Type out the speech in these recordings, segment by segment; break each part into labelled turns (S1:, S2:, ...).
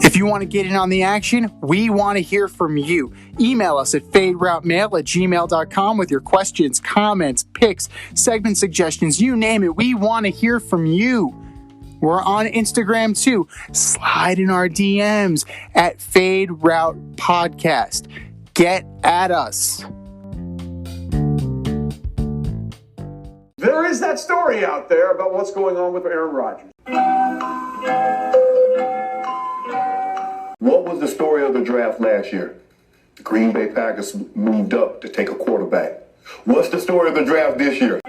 S1: If you want to get in on the action, we want to hear from you. Email us at faderoutemail@gmail.com with your questions, comments, picks, segment suggestions, you name it. We want to hear from you. We're on Instagram too. Slide in our DMs at Fade Route Podcast. Get at us.
S2: There is that story out there about what's going on with Aaron Rodgers.
S3: What was the story of the draft last year? The Green Bay Packers moved up to take a quarterback. What's the story of the draft this year?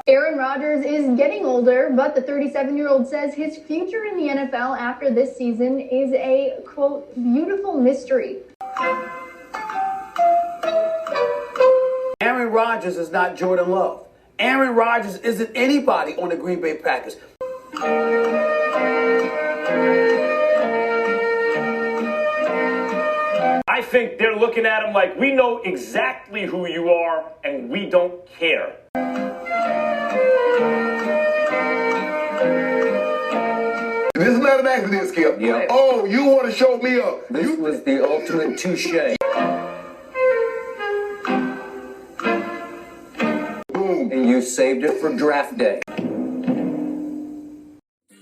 S4: Aaron Rodgers is getting older, but the 37-year-old says his future in the NFL after this season is a, quote, beautiful mystery.
S5: Aaron Rodgers is not Jordan Love. Aaron Rodgers isn't anybody on the Green Bay Packers.
S6: I think they're looking at him like, we know exactly who you are, and we don't care.
S3: This is not an accident, Skip.
S5: Yeah.
S3: Oh, you want to show me up.
S5: This was the ultimate touche.
S3: Boom.
S5: And you saved it for draft day.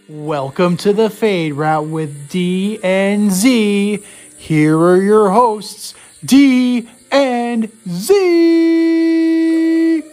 S1: Welcome to the Fade Route with D and Z. Here are your hosts, D and Z.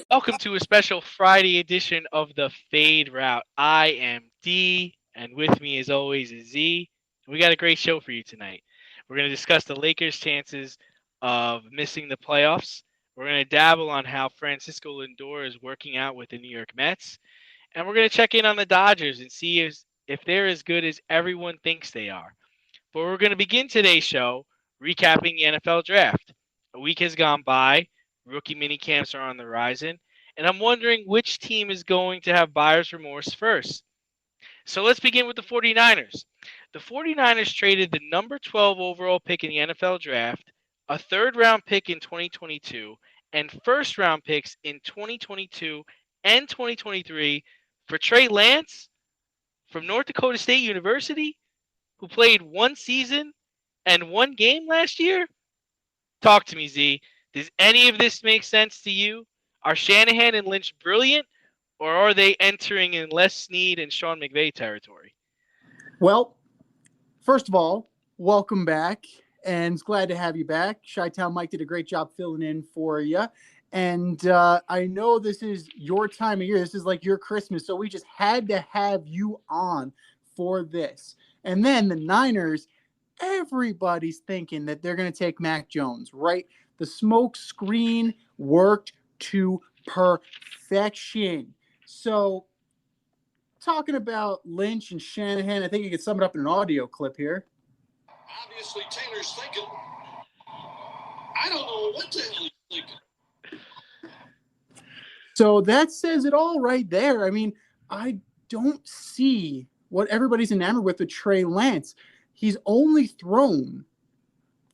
S7: Welcome to a special Friday edition of the Fade Route. I am D, and with me as always is Z. We got a great show for you tonight. We're going to discuss the Lakers' chances of missing the playoffs. We're going to dabble on how Francisco Lindor is working out with the New York Mets. And we're going to check in on the Dodgers and see if they're as good as everyone thinks they are. But we're going to begin today's show recapping the NFL Draft. A week has gone by. Rookie minicamps are on the horizon. And I'm wondering which team is going to have buyer's remorse first. So let's begin with the 49ers. The 49ers traded the number 12 overall pick in the NFL Draft, a third-round pick in 2022, and first-round picks in 2022 and 2023 for Trey Lance from North Dakota State University, who played one season and one game last year? Talk to me, Z. Does any of this make sense to you? Are Shanahan and Lynch brilliant, or are they entering in Les Snead and Sean McVay territory?
S1: Well, first of all, welcome back, and glad to have you back. Chi-Town Mike did a great job filling in for you. And I know this is your time of year. This is like your Christmas, so we just had to have you on for this. And then the Niners, everybody's thinking that they're going to take Mac Jones, right? The smoke screen worked to perfection. So, talking about Lynch and Shanahan, I think you could sum it up in an audio clip here.
S8: Obviously, Taylor's thinking, I don't know what the hell he's thinking.
S1: So that says it all right there. I mean, I don't see what everybody's enamored with Trey Lance. He's only thrown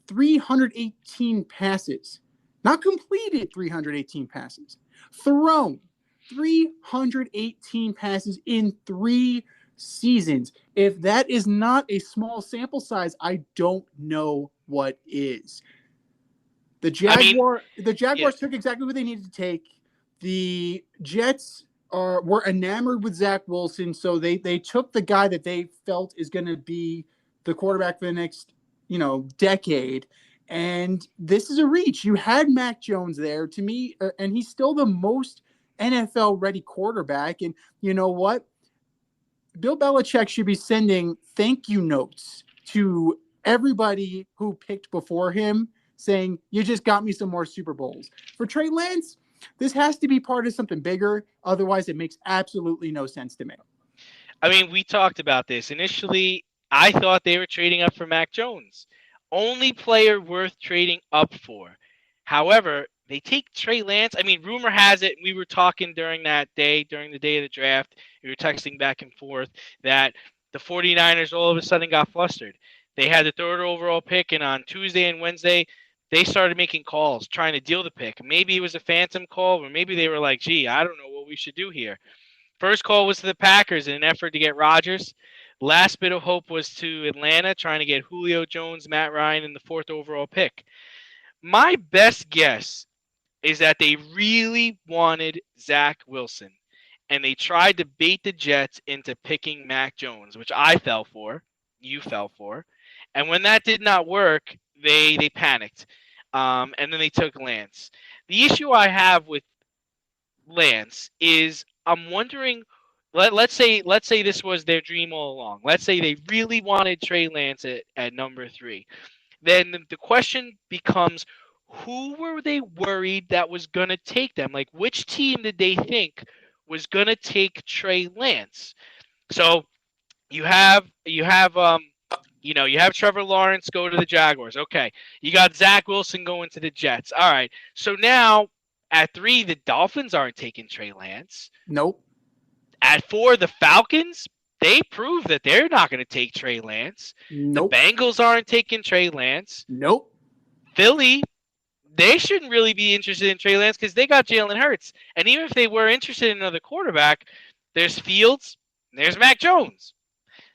S1: 318 passes, not completed 318 passes, thrown 318 passes in 3 seasons. If that is not a small sample size, I don't know what is. The Jaguars took exactly what they needed to take. The Jets were enamored with Zach Wilson, so they took the guy that they felt is going to be the quarterback for the next decade. And this is a reach. You had Mac Jones there to me, and he's still the most NFL ready quarterback. And you know what? Bill Belichick should be sending thank you notes to everybody who picked before him saying, you just got me some more Super Bowls. For Trey Lance, this has to be part of something bigger. Otherwise, it makes absolutely no sense to me.
S7: I mean, we talked about this. Initially, I thought they were trading up for Mac Jones. Only player worth trading up for. However, they take Trey Lance. I mean, rumor has it, we were talking during the day of the draft, we were texting back and forth, that the 49ers all of a sudden got flustered. They had the 3rd overall pick, and on Tuesday and Wednesday, they started making calls, trying to deal the pick. Maybe it was a phantom call, or maybe they were like, gee, I don't know what we should do here. First call was to the Packers in an effort to get Rodgers. Last bit of hope was to Atlanta, trying to get Julio Jones, Matt Ryan, in the 4th overall pick. My best guess is that they really wanted Zach Wilson, and they tried to bait the Jets into picking Mac Jones, which I fell for, you fell for. And when that did not work, they panicked, and then they took Lance. The issue I have with Lance is I'm wondering, let's say this was their dream all along. Let's say they really wanted Trey Lance at number 3. Then the question becomes, who were they worried that was going to take them? Like, which team did they think was going to take Trey Lance? So you have Trevor Lawrence go to the Jaguars. Okay. You got Zach Wilson going to the Jets. All right. So now at 3, the Dolphins aren't taking Trey Lance.
S1: Nope.
S7: At 4, the Falcons, they proved that they're not going to take Trey Lance.
S1: Nope.
S7: The Bengals aren't taking Trey Lance.
S1: Nope.
S7: Philly, they shouldn't really be interested in Trey Lance because they got Jalen Hurts. And even if they were interested in another quarterback, there's Fields, and there's Mac Jones.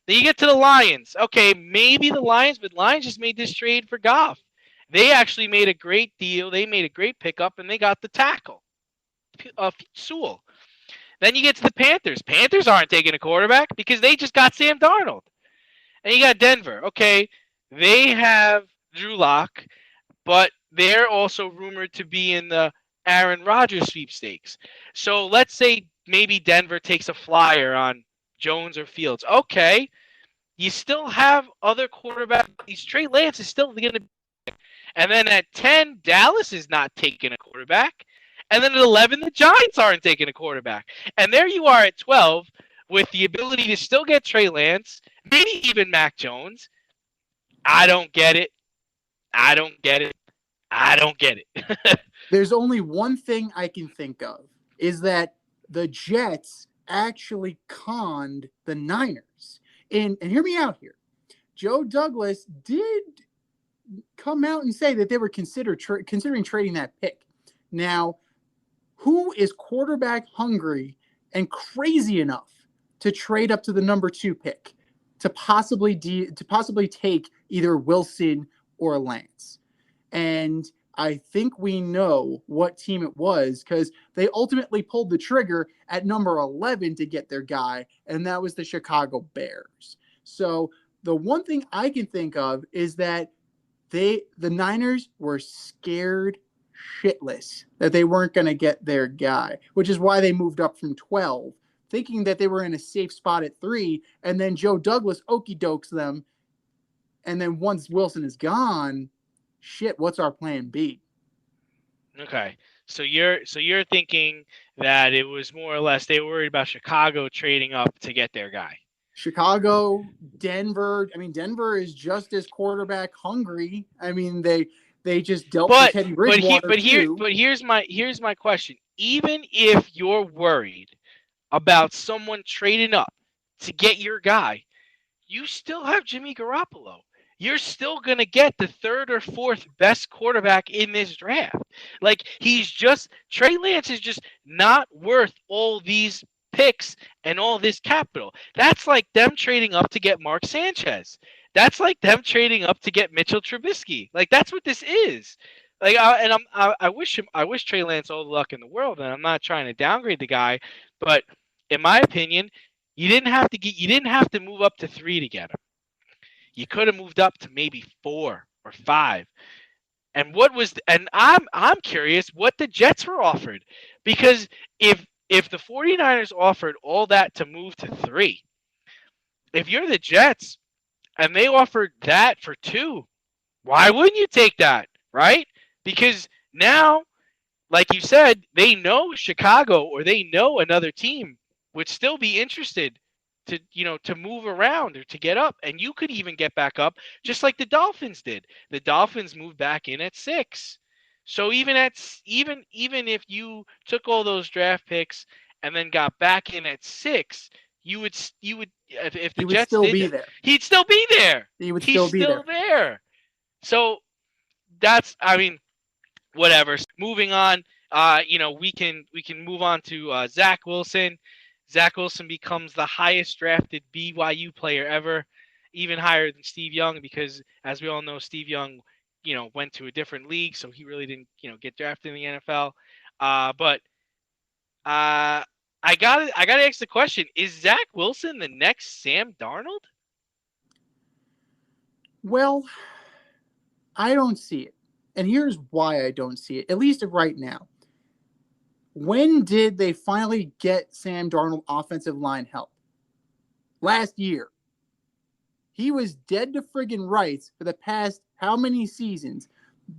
S7: Then you get to the Lions. Okay, maybe the Lions, but Lions just made this trade for Goff. They actually made a great deal. They made a great pickup, and they got the tackle, Sewell. Then you get to the Panthers. Panthers aren't taking a quarterback because they just got Sam Darnold. And you got Denver. Okay, they have Drew Lock, but they're also rumored to be in the Aaron Rodgers sweepstakes. So let's say maybe Denver takes a flyer on Jones or Fields. Okay, you still have other quarterbacks. Trey Lance is still going to be. And then at 10, Dallas is not taking a quarterback. And then at 11, the Giants aren't taking a quarterback. And there you are at 12 with the ability to still get Trey Lance, maybe even Mac Jones. I don't get it. I don't get it. I don't get it.
S1: There's only one thing I can think of, is that the Jets actually conned the Niners. And hear me out here. Joe Douglas did come out and say that they were considering trading that pick. Now, who is quarterback hungry and crazy enough to trade up to the number 2 pick to possibly take either Wilson or Lance? And I think we know what team it was, because they ultimately pulled the trigger at number 11 to get their guy, and that was the Chicago Bears. So the one thing I can think of is that the Niners were scared shitless that they weren't going to get their guy, which is why they moved up from 12, thinking that they were in a safe spot at 3, and then Joe Douglas okey dokes them, and then once Wilson is gone, shit, what's our plan B?
S7: Okay, so you're thinking that it was more or less they were worried about Chicago trading up to get their guy.
S1: Chicago, Denver. I mean, Denver is just as quarterback hungry. I mean, they just dealt with Teddy Bridgewater.
S7: But here's my question. Even if you're worried about someone trading up to get your guy, you still have Jimmy Garoppolo. You're still going to get the 3rd or 4th best quarterback in this draft. Like, Trey Lance is just not worth all these picks and all this capital. That's like them trading up to get Mark Sanchez. That's like them trading up to get Mitchell Trubisky. Like, that's what this is. Like, I wish Trey Lance all the luck in the world, and I'm not trying to downgrade the guy, but in my opinion, you didn't have to move up to 3 to get him. You could have moved up to maybe 4 or 5. And I'm curious what the Jets were offered, because if the 49ers offered all that to move to 3, if you're the Jets and they offered that for 2, why wouldn't you take that, right? Because now, like you said, they know Chicago or they know another team would still be interested to move around or to get up, and you could even get back up just like the Dolphins did. The Dolphins moved back in at 6. So even if you took all those draft picks and then got back in at 6, you would if the
S1: He would
S7: Jets
S1: still
S7: did
S1: be
S7: that,
S1: there.
S7: he'd still be there.
S1: He would
S7: He's
S1: still be there.
S7: there. So I mean, whatever. Moving on, we can move on to Zach Wilson. Zach Wilson becomes the highest drafted BYU player ever, even higher than Steve Young, because as we all know, Steve Young, went to a different league, so he really didn't, get drafted in the NFL. But I gotta ask the question: is Zach Wilson the next Sam Darnold?
S1: Well, I don't see it. And here's why I don't see it, at least right now. When did they finally get Sam Darnold offensive line help? Last year. He was dead to friggin' rights for the past how many seasons?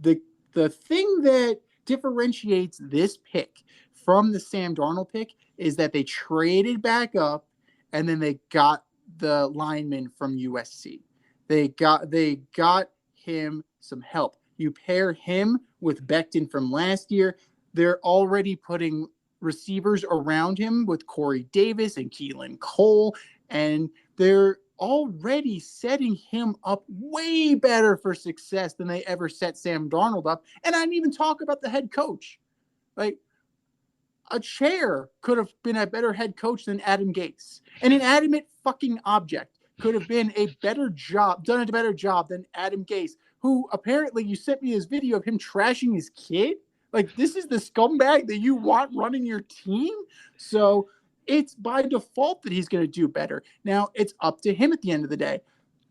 S1: The thing that differentiates this pick from the Sam Darnold pick is that they traded back up and then they got the lineman from USC. They got him some help. You pair him with Becton from last year, they're already putting receivers around him with Corey Davis and Keelan Cole, and they're already setting him up way better for success than they ever set Sam Darnold up. And I didn't even talk about the head coach. Like, a chair could have been a better head coach than Adam Gase. An inanimate fucking object could have been done a better job than Adam Gase, who apparently you sent me this video of him trashing his kid. Like, this is the scumbag that you want running your team? So it's by default that he's going to do better. Now, it's up to him at the end of the day.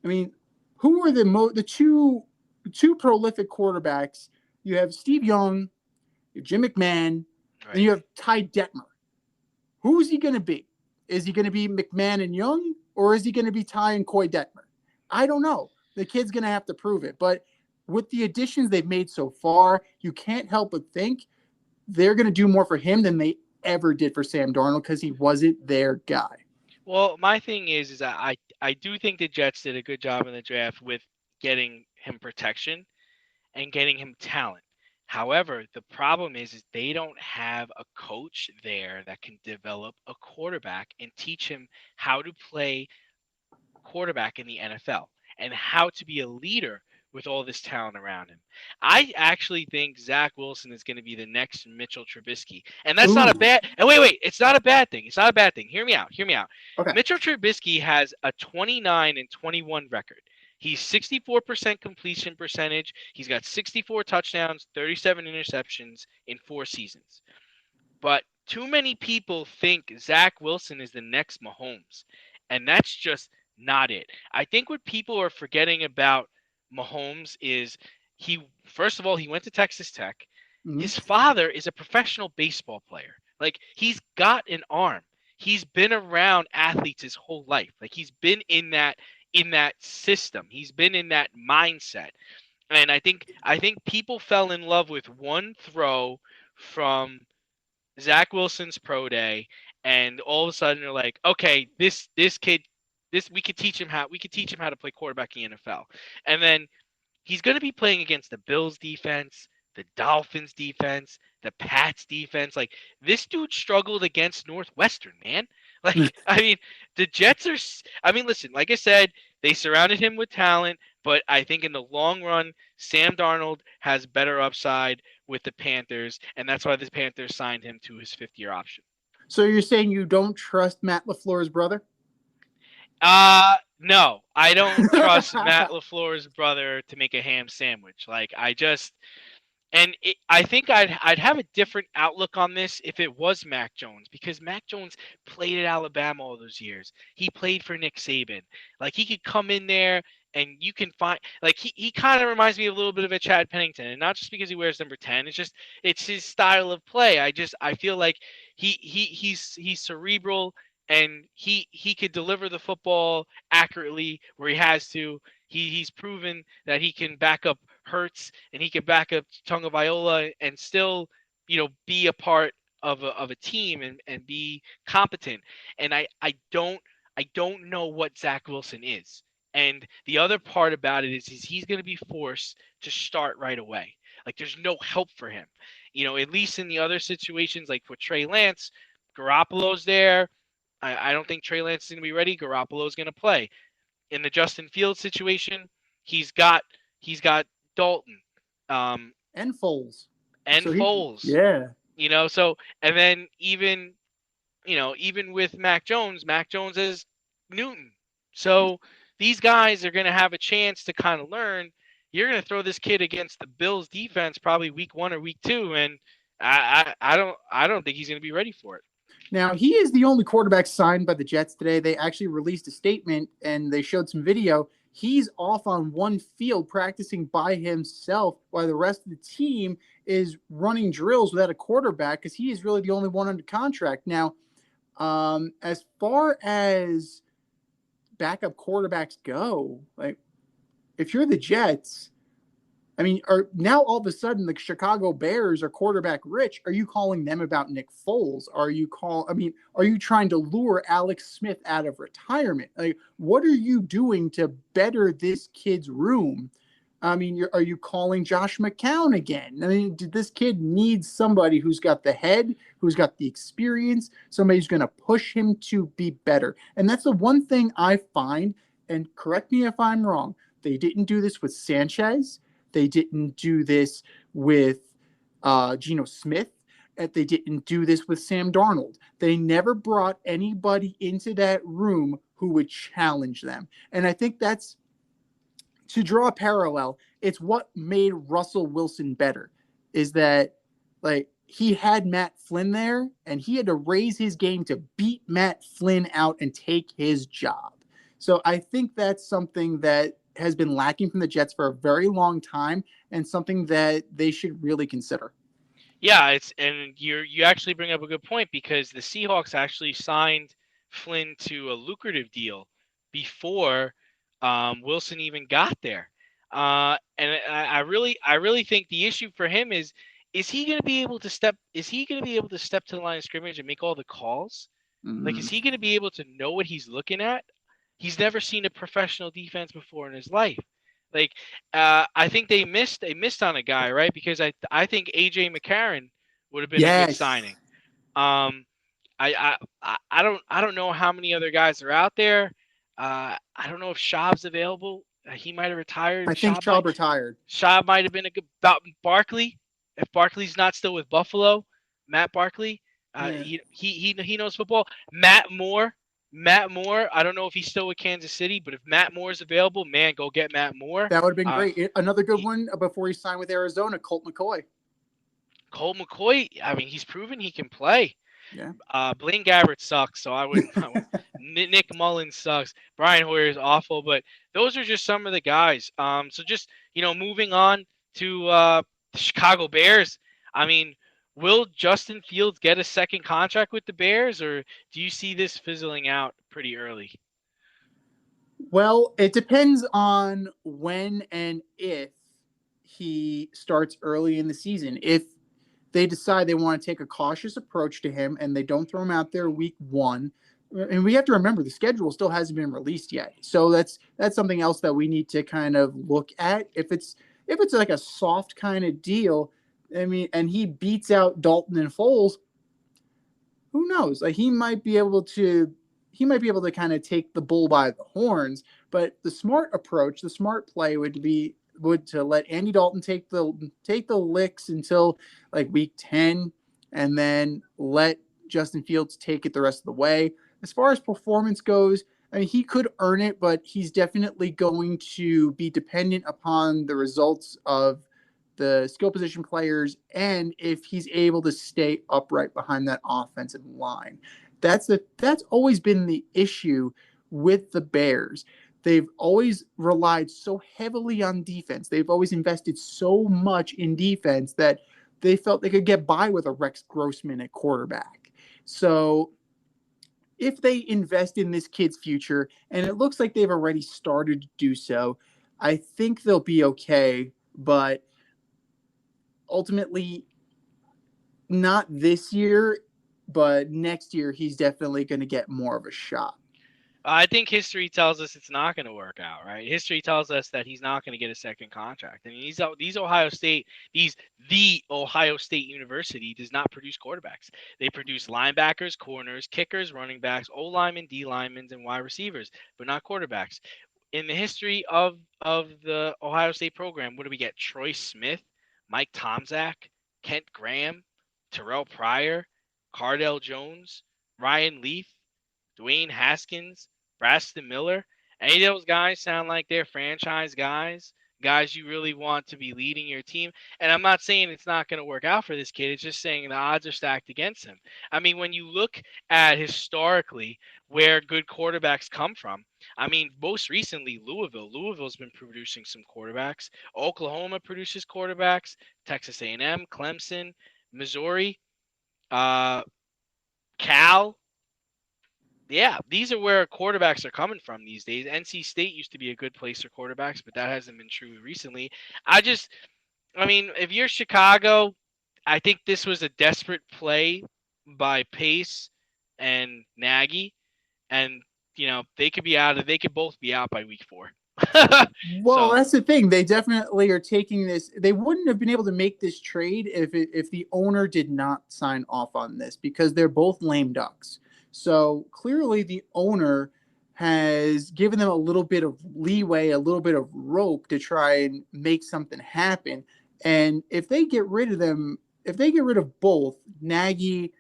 S1: I mean, who are the two prolific quarterbacks? You have Steve Young, you have Jim McMahon,
S7: Right.
S1: and you have Ty Detmer. Who's he going to be? Is he going to be McMahon and Young, or is he going to be Ty and Coy Detmer? I don't know. The kid's going to have to prove it. But with the additions they've made so far, you can't help but think they're going to do more for him than they ever did for Sam Darnold because he wasn't their guy.
S7: Well, my thing is that I do think the Jets did a good job in the draft with getting him protection and getting him talent. However, the problem is they don't have a coach there that can develop a quarterback and teach him how to play quarterback in the NFL and how to be a leader with all this talent around him. I actually think Zach Wilson is going to be the next Mitchell Trubisky. And that's not a bad – and wait, it's not a bad thing. It's not a bad thing. Hear me out.
S1: Okay.
S7: Mitchell Trubisky has a 29-21 record. He's 64% completion percentage. He's got 64 touchdowns, 37 interceptions in 4 seasons. But too many people think Zach Wilson is the next Mahomes, and that's just not it. I think what people are forgetting about Mahomes is first of all, he went to Texas Tech.
S1: Mm-hmm.
S7: His father is a professional baseball player. Like, he's got an arm. He's been around athletes his whole life. Like, he's been in that system. He's been in that mindset. And I think people fell in love with one throw from Zach Wilson's pro day, and all of a sudden they're like, okay, this kid, we could teach him how to play quarterback in the NFL. And then he's going to be playing against the Bills defense, the Dolphins defense, the Pats defense. Like, this dude struggled against Northwestern, man. Like, I mean, the Jets are – I mean, listen, like I said, they surrounded him with talent, but I think in the long run, Sam Darnold has better upside with the Panthers, and that's why the Panthers signed him to his 5th-year option.
S1: So you're saying you don't trust Matt LaFleur's brother?
S7: No, I don't trust Matt LaFleur's brother to make a ham sandwich. Like, I think I'd have a different outlook on this if it was Mac Jones, because Mac Jones played at Alabama all those years. He played for Nick Saban. Like, he could come in there and you can find, like, he kind of reminds me a little bit of a Chad Pennington, and not just because he wears number 10. It's his style of play. I feel like he's cerebral, and he could deliver the football accurately where he has to. He's proven that he can back up Hurts, and he can back up Tagovailoa and still, be a part of a team and be competent. And I don't know what Zach Wilson is. And the other part about it is he's going to be forced to start right away. Like there's no help for him. At least in the other situations, like for Trey Lance, Garoppolo's there. I don't think Trey Lance is going to be ready. Garoppolo's going to play. In the Justin Fields situation, he's got Dalton,
S1: and Foles.
S7: and Foles.
S1: Yeah.
S7: So and then even with Mac Jones is Newton. So these guys are going to have a chance to kind of learn. You're going to throw this kid against the Bills defense probably week 1 or week 2, and I don't think he's going to be ready for it.
S1: Now, he is the only quarterback signed by the Jets today. They actually released a statement and they showed some video. He's off on one field practicing by himself while the rest of the team is running drills without a quarterback because he is really the only one under contract. Now, as far as backup quarterbacks go, like if you're the Jets, I mean, now all of a sudden the Chicago Bears are quarterback rich. Are you calling them about Nick Foles? Are you trying to lure Alex Smith out of retirement? Like, what are you doing to better this kid's room? I mean, are you calling Josh McCown again? I mean, this kid needs somebody who's got the head, who's got the experience, somebody who's going to push him to be better. And that's the one thing I find, and correct me if I'm wrong, they didn't do this with Sanchez. They didn't do this with Geno Smith. They didn't do this with Sam Darnold. They never brought anybody into that room who would challenge them. And I think that's, to draw a parallel, it's what made Russell Wilson better, is that like he had Matt Flynn there and he had to raise his game to beat Matt Flynn out and take his job. So I think that's something that has been lacking from the Jets for a very long time and something that they should really consider.
S7: Yeah, you actually bring up a good point because the Seahawks actually signed Flynn to a lucrative deal before Wilson even got there. And I really think the issue for him is he going to be able to step to the line of scrimmage and make all the calls? Mm-hmm. Like, is he going to be able to know what he's looking at? He's never seen a professional defense before in his life. Like, I think they missed on a guy, right? Because I think AJ McCarron would have been a good signing. I don't know how many other guys are out there. I don't know if Schaub's available. He might have retired.
S1: I think Schaub retired.
S7: Schaub might have been a good Barkley. If Barkley's not still with Buffalo, Matt Barkley, he knows football. Matt Moore, I don't know if he's still with Kansas City, but if Matt Moore is available, man, go get Matt Moore.
S1: That would have been great. Another good one before he signed with Arizona, Colt McCoy.
S7: I mean, he's proven he can play.
S1: Yeah.
S7: Blaine Gabbert sucks, so I wouldn't. Nick Mullins sucks. Brian Hoyer is awful, but those are just some of the guys. So just, moving on to the Chicago Bears. I mean, will Justin Fields get a second contract with the Bears, or do you see this fizzling out pretty early?
S1: Well, it depends on when and if he starts early in the season. If they decide they want to take a cautious approach to him and they don't throw him out there week 1, and we have to remember the schedule still hasn't been released yet. So that's something else that we need to kind of look at. If it's like a soft kind of deal, I mean, and he beats out Dalton and Foles, who knows? Like he might be able to kind of take the bull by the horns. But the smart approach, the smart play would to let Andy Dalton take the licks until like week 10, and then let Justin Fields take it the rest of the way. As far as performance goes, I mean, he could earn it, but he's definitely going to be dependent upon the results of the skill position players and if he's able to stay upright behind that offensive line. That's always been the issue with the Bears. They've always relied so heavily on defense. They've always invested so much in defense that they felt they could get by with a Rex Grossman at quarterback. So if they invest in this kid's future, and it looks like they've already started to do so, I think they'll be okay. But ultimately, not this year, but next year, he's definitely going to get more of a shot.
S7: I think history tells us it's not going to work out, right? History tells us that he's not going to get a second contract. I mean, the Ohio State University does not produce quarterbacks. They produce linebackers, corners, kickers, running backs, O linemen, D linemen, and wide receivers, but not quarterbacks. In the history of the Ohio State program, what do we get? Troy Smith, Mike Tomczak, Kent Graham, Terrell Pryor, Cardell Jones, Ryan Leaf, Dwayne Haskins, Braxton Miller. Any of those guys sound like they're franchise guys you really want to be leading your team. And I'm not saying it's not going to work out for this kid. It's just saying the odds are stacked against him. I mean, when you look at historically where good quarterbacks come from, I mean, most recently, Louisville's been producing some quarterbacks. Oklahoma produces quarterbacks. Texas A&M, Clemson, Missouri, Cal. Yeah, these are where quarterbacks are coming from these days. NC State used to be a good place for quarterbacks, but that hasn't been true recently. I mean, if you're Chicago, I think this was a desperate play by Pace and Nagy, and they could both be out by week 4.
S1: Well, that's the thing. They definitely are taking this. They wouldn't have been able to make this trade if the owner did not sign off on this, because they're both lame ducks. So clearly the owner has given them a little bit of leeway, a little bit of rope to try and make something happen. And if they get rid of both Nagy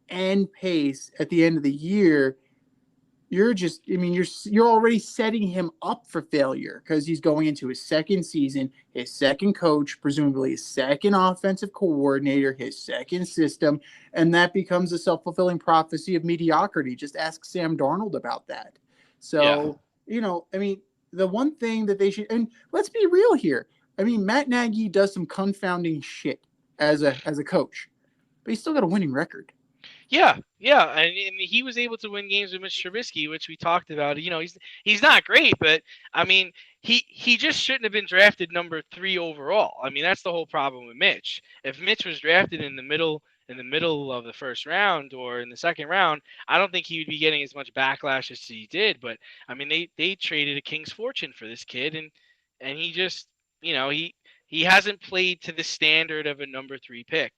S1: and Pace at the end of the year, you're already setting him up for failure, because he's going into his second season, his second coach, presumably his second offensive coordinator, his second system, and that becomes a self-fulfilling prophecy of mediocrity. Just ask Sam Darnold about that. So, the one thing that they should, and let's be real here. I mean, Matt Nagy does some confounding shit as a coach, but he's still got a winning record.
S7: Yeah, and he was able to win games with Mitch Trubisky, which we talked about. He's not great, but I mean, he just shouldn't have been drafted number 3 overall. I mean, that's the whole problem with Mitch. If Mitch was drafted in the middle of the first round or in the second round, I don't think he would be getting as much backlash as he did. But I mean, they traded a king's fortune for this kid, and he just, he hasn't played to the standard of a number 3 pick.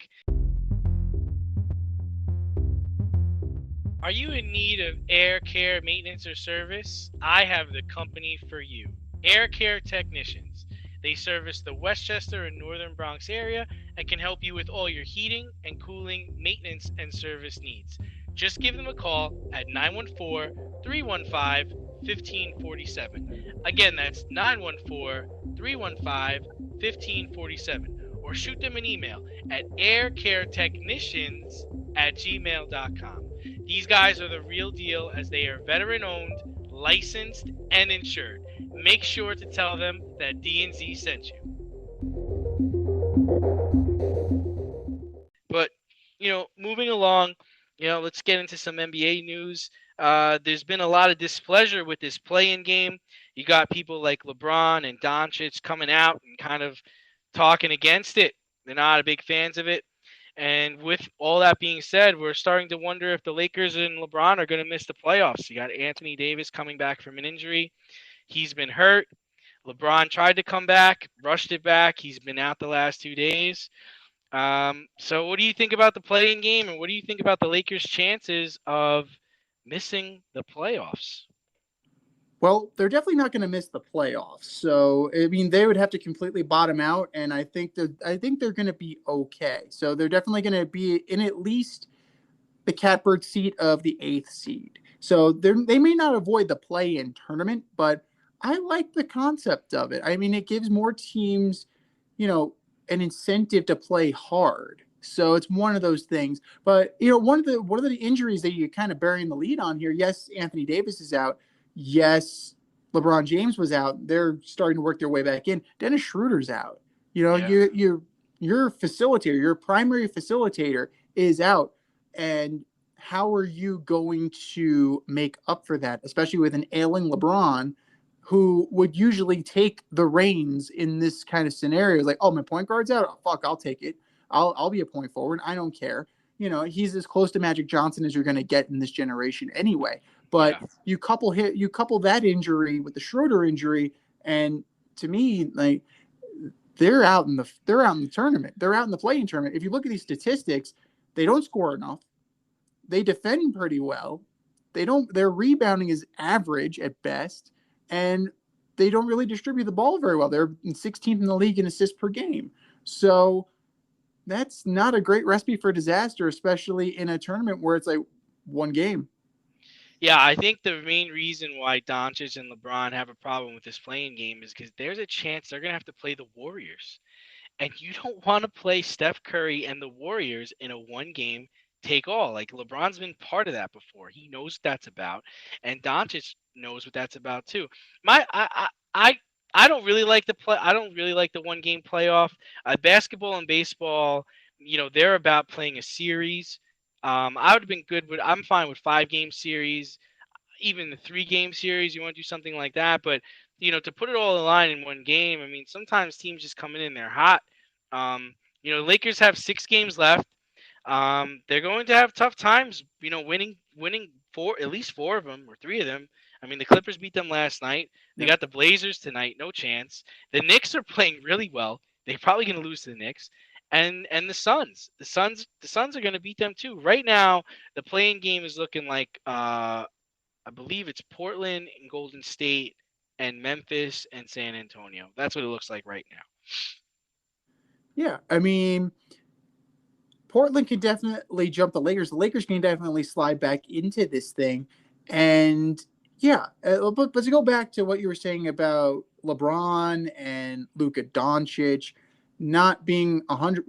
S7: Are you in need of air care maintenance or service? I have the company for you. Air Care Technicians. They service the Westchester and Northern Bronx area and can help you with all your heating and cooling maintenance and service needs. Just give them a call at 914-315-1547. Again, that's 914-315-1547. Or shoot them an email at aircaretechnicians@gmail.com. These guys are the real deal, as they are veteran-owned, licensed, and insured. Make sure to tell them that D&Z sent you. But, moving along, let's get into some NBA news. There's been a lot of displeasure with this play-in game. You got people like LeBron and Doncic coming out and kind of talking against it. They're not big fans of it. And with all that being said, we're starting to wonder if the Lakers and LeBron are going to miss the playoffs. You got Anthony Davis coming back from an injury. He's been hurt. LeBron tried to come back, rushed it back. He's been out the last 2 days. So what do you think about the play-in game, and what do you think about the Lakers' chances of missing the playoffs?
S1: Well, they're definitely not going to miss the playoffs. So, I mean, they would have to completely bottom out, and I think they're going to be okay. So they're definitely going to be in at least the catbird seat of the 8th seed. So they may not avoid the play-in tournament, but I like the concept of it. I mean, it gives more teams, an incentive to play hard. So it's one of those things. But, one of the injuries that you're kind of burying the lead on here, yes, Anthony Davis is out. Yes, LeBron James was out. They're starting to work their way back in. Dennis Schroeder's out. Your facilitator, your primary facilitator is out. And how are you going to make up for that, especially with an ailing LeBron, who would usually take the reins in this kind of scenario? Like, oh, my point guard's out. Oh, fuck, I'll take it. I'll be a point forward. I don't care. He's as close to Magic Johnson as you're going to get in this generation anyway. But you couple that injury with the Schroeder injury, and to me, like they're out in the tournament. They're out in the play-in tournament. If you look at these statistics, they don't score enough. They defend pretty well. Their rebounding is average at best, and they don't really distribute the ball very well. They're 16th in the league in assists per game. So that's not a great recipe for disaster, especially in a tournament where it's like one game.
S7: Yeah, I think the main reason why Doncic and LeBron have a problem with this playing game is because there's a chance they're going to have to play the Warriors. And you don't want to play Steph Curry and the Warriors in a one-game take-all. Like, LeBron's been part of that before. He knows what that's about. And Doncic knows what that's about, too. I don't really like I don't really like the one-game playoff. Basketball and baseball, they're about playing a series. I would have been good with. I'm fine with 5-game series, even the 3-game series. You want to do something like that, but to put it all in line in one game. I mean, sometimes teams just coming in there hot. Lakers have 6 games left. They're going to have tough times. Winning at least 4 of them or 3 of them. I mean, the Clippers beat them last night. They got the Blazers tonight. No chance. The Knicks are playing really well. They're probably going to lose to the Knicks. And the Suns. The Suns are going to beat them too. Right now, the playing game is looking like I believe it's Portland and Golden State and Memphis and San Antonio. That's what it looks like right now.
S1: Yeah, I mean, Portland can definitely jump the Lakers. The Lakers can definitely slide back into this thing. And yeah, but to go back to what you were saying about LeBron and Luka Doncic not being 100,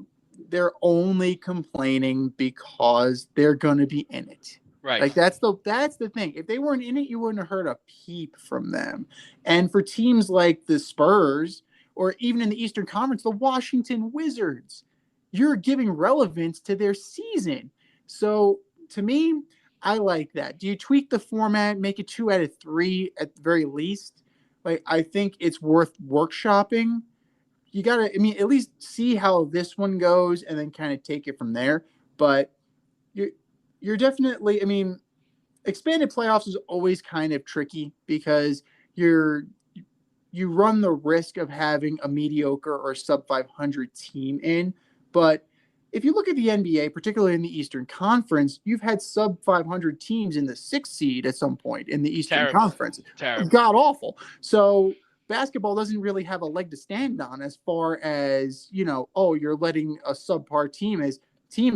S1: they're only complaining because they're going to be in it.
S7: Right.
S1: Like that's the thing. If they weren't in it, you wouldn't have heard a peep from them. And for teams like the Spurs or even in the Eastern Conference, the Washington Wizards, you're giving relevance to their season. So to me, I like that. Do you tweak the format, make it 2 out of 3 at the very least? Like, I think it's worth workshopping. You got to, at least see how this one goes and then kind of take it from there. But you're definitely, expanded playoffs is always kind of tricky because you run the risk of having a mediocre or sub 500 team in. But if you look at the NBA, particularly in the Eastern Conference, you've had sub 500 teams in the 6th seed at some point in the Eastern Conference.
S7: Terrible.
S1: God awful. So basketball doesn't really have a leg to stand on as far as, you're letting a subpar team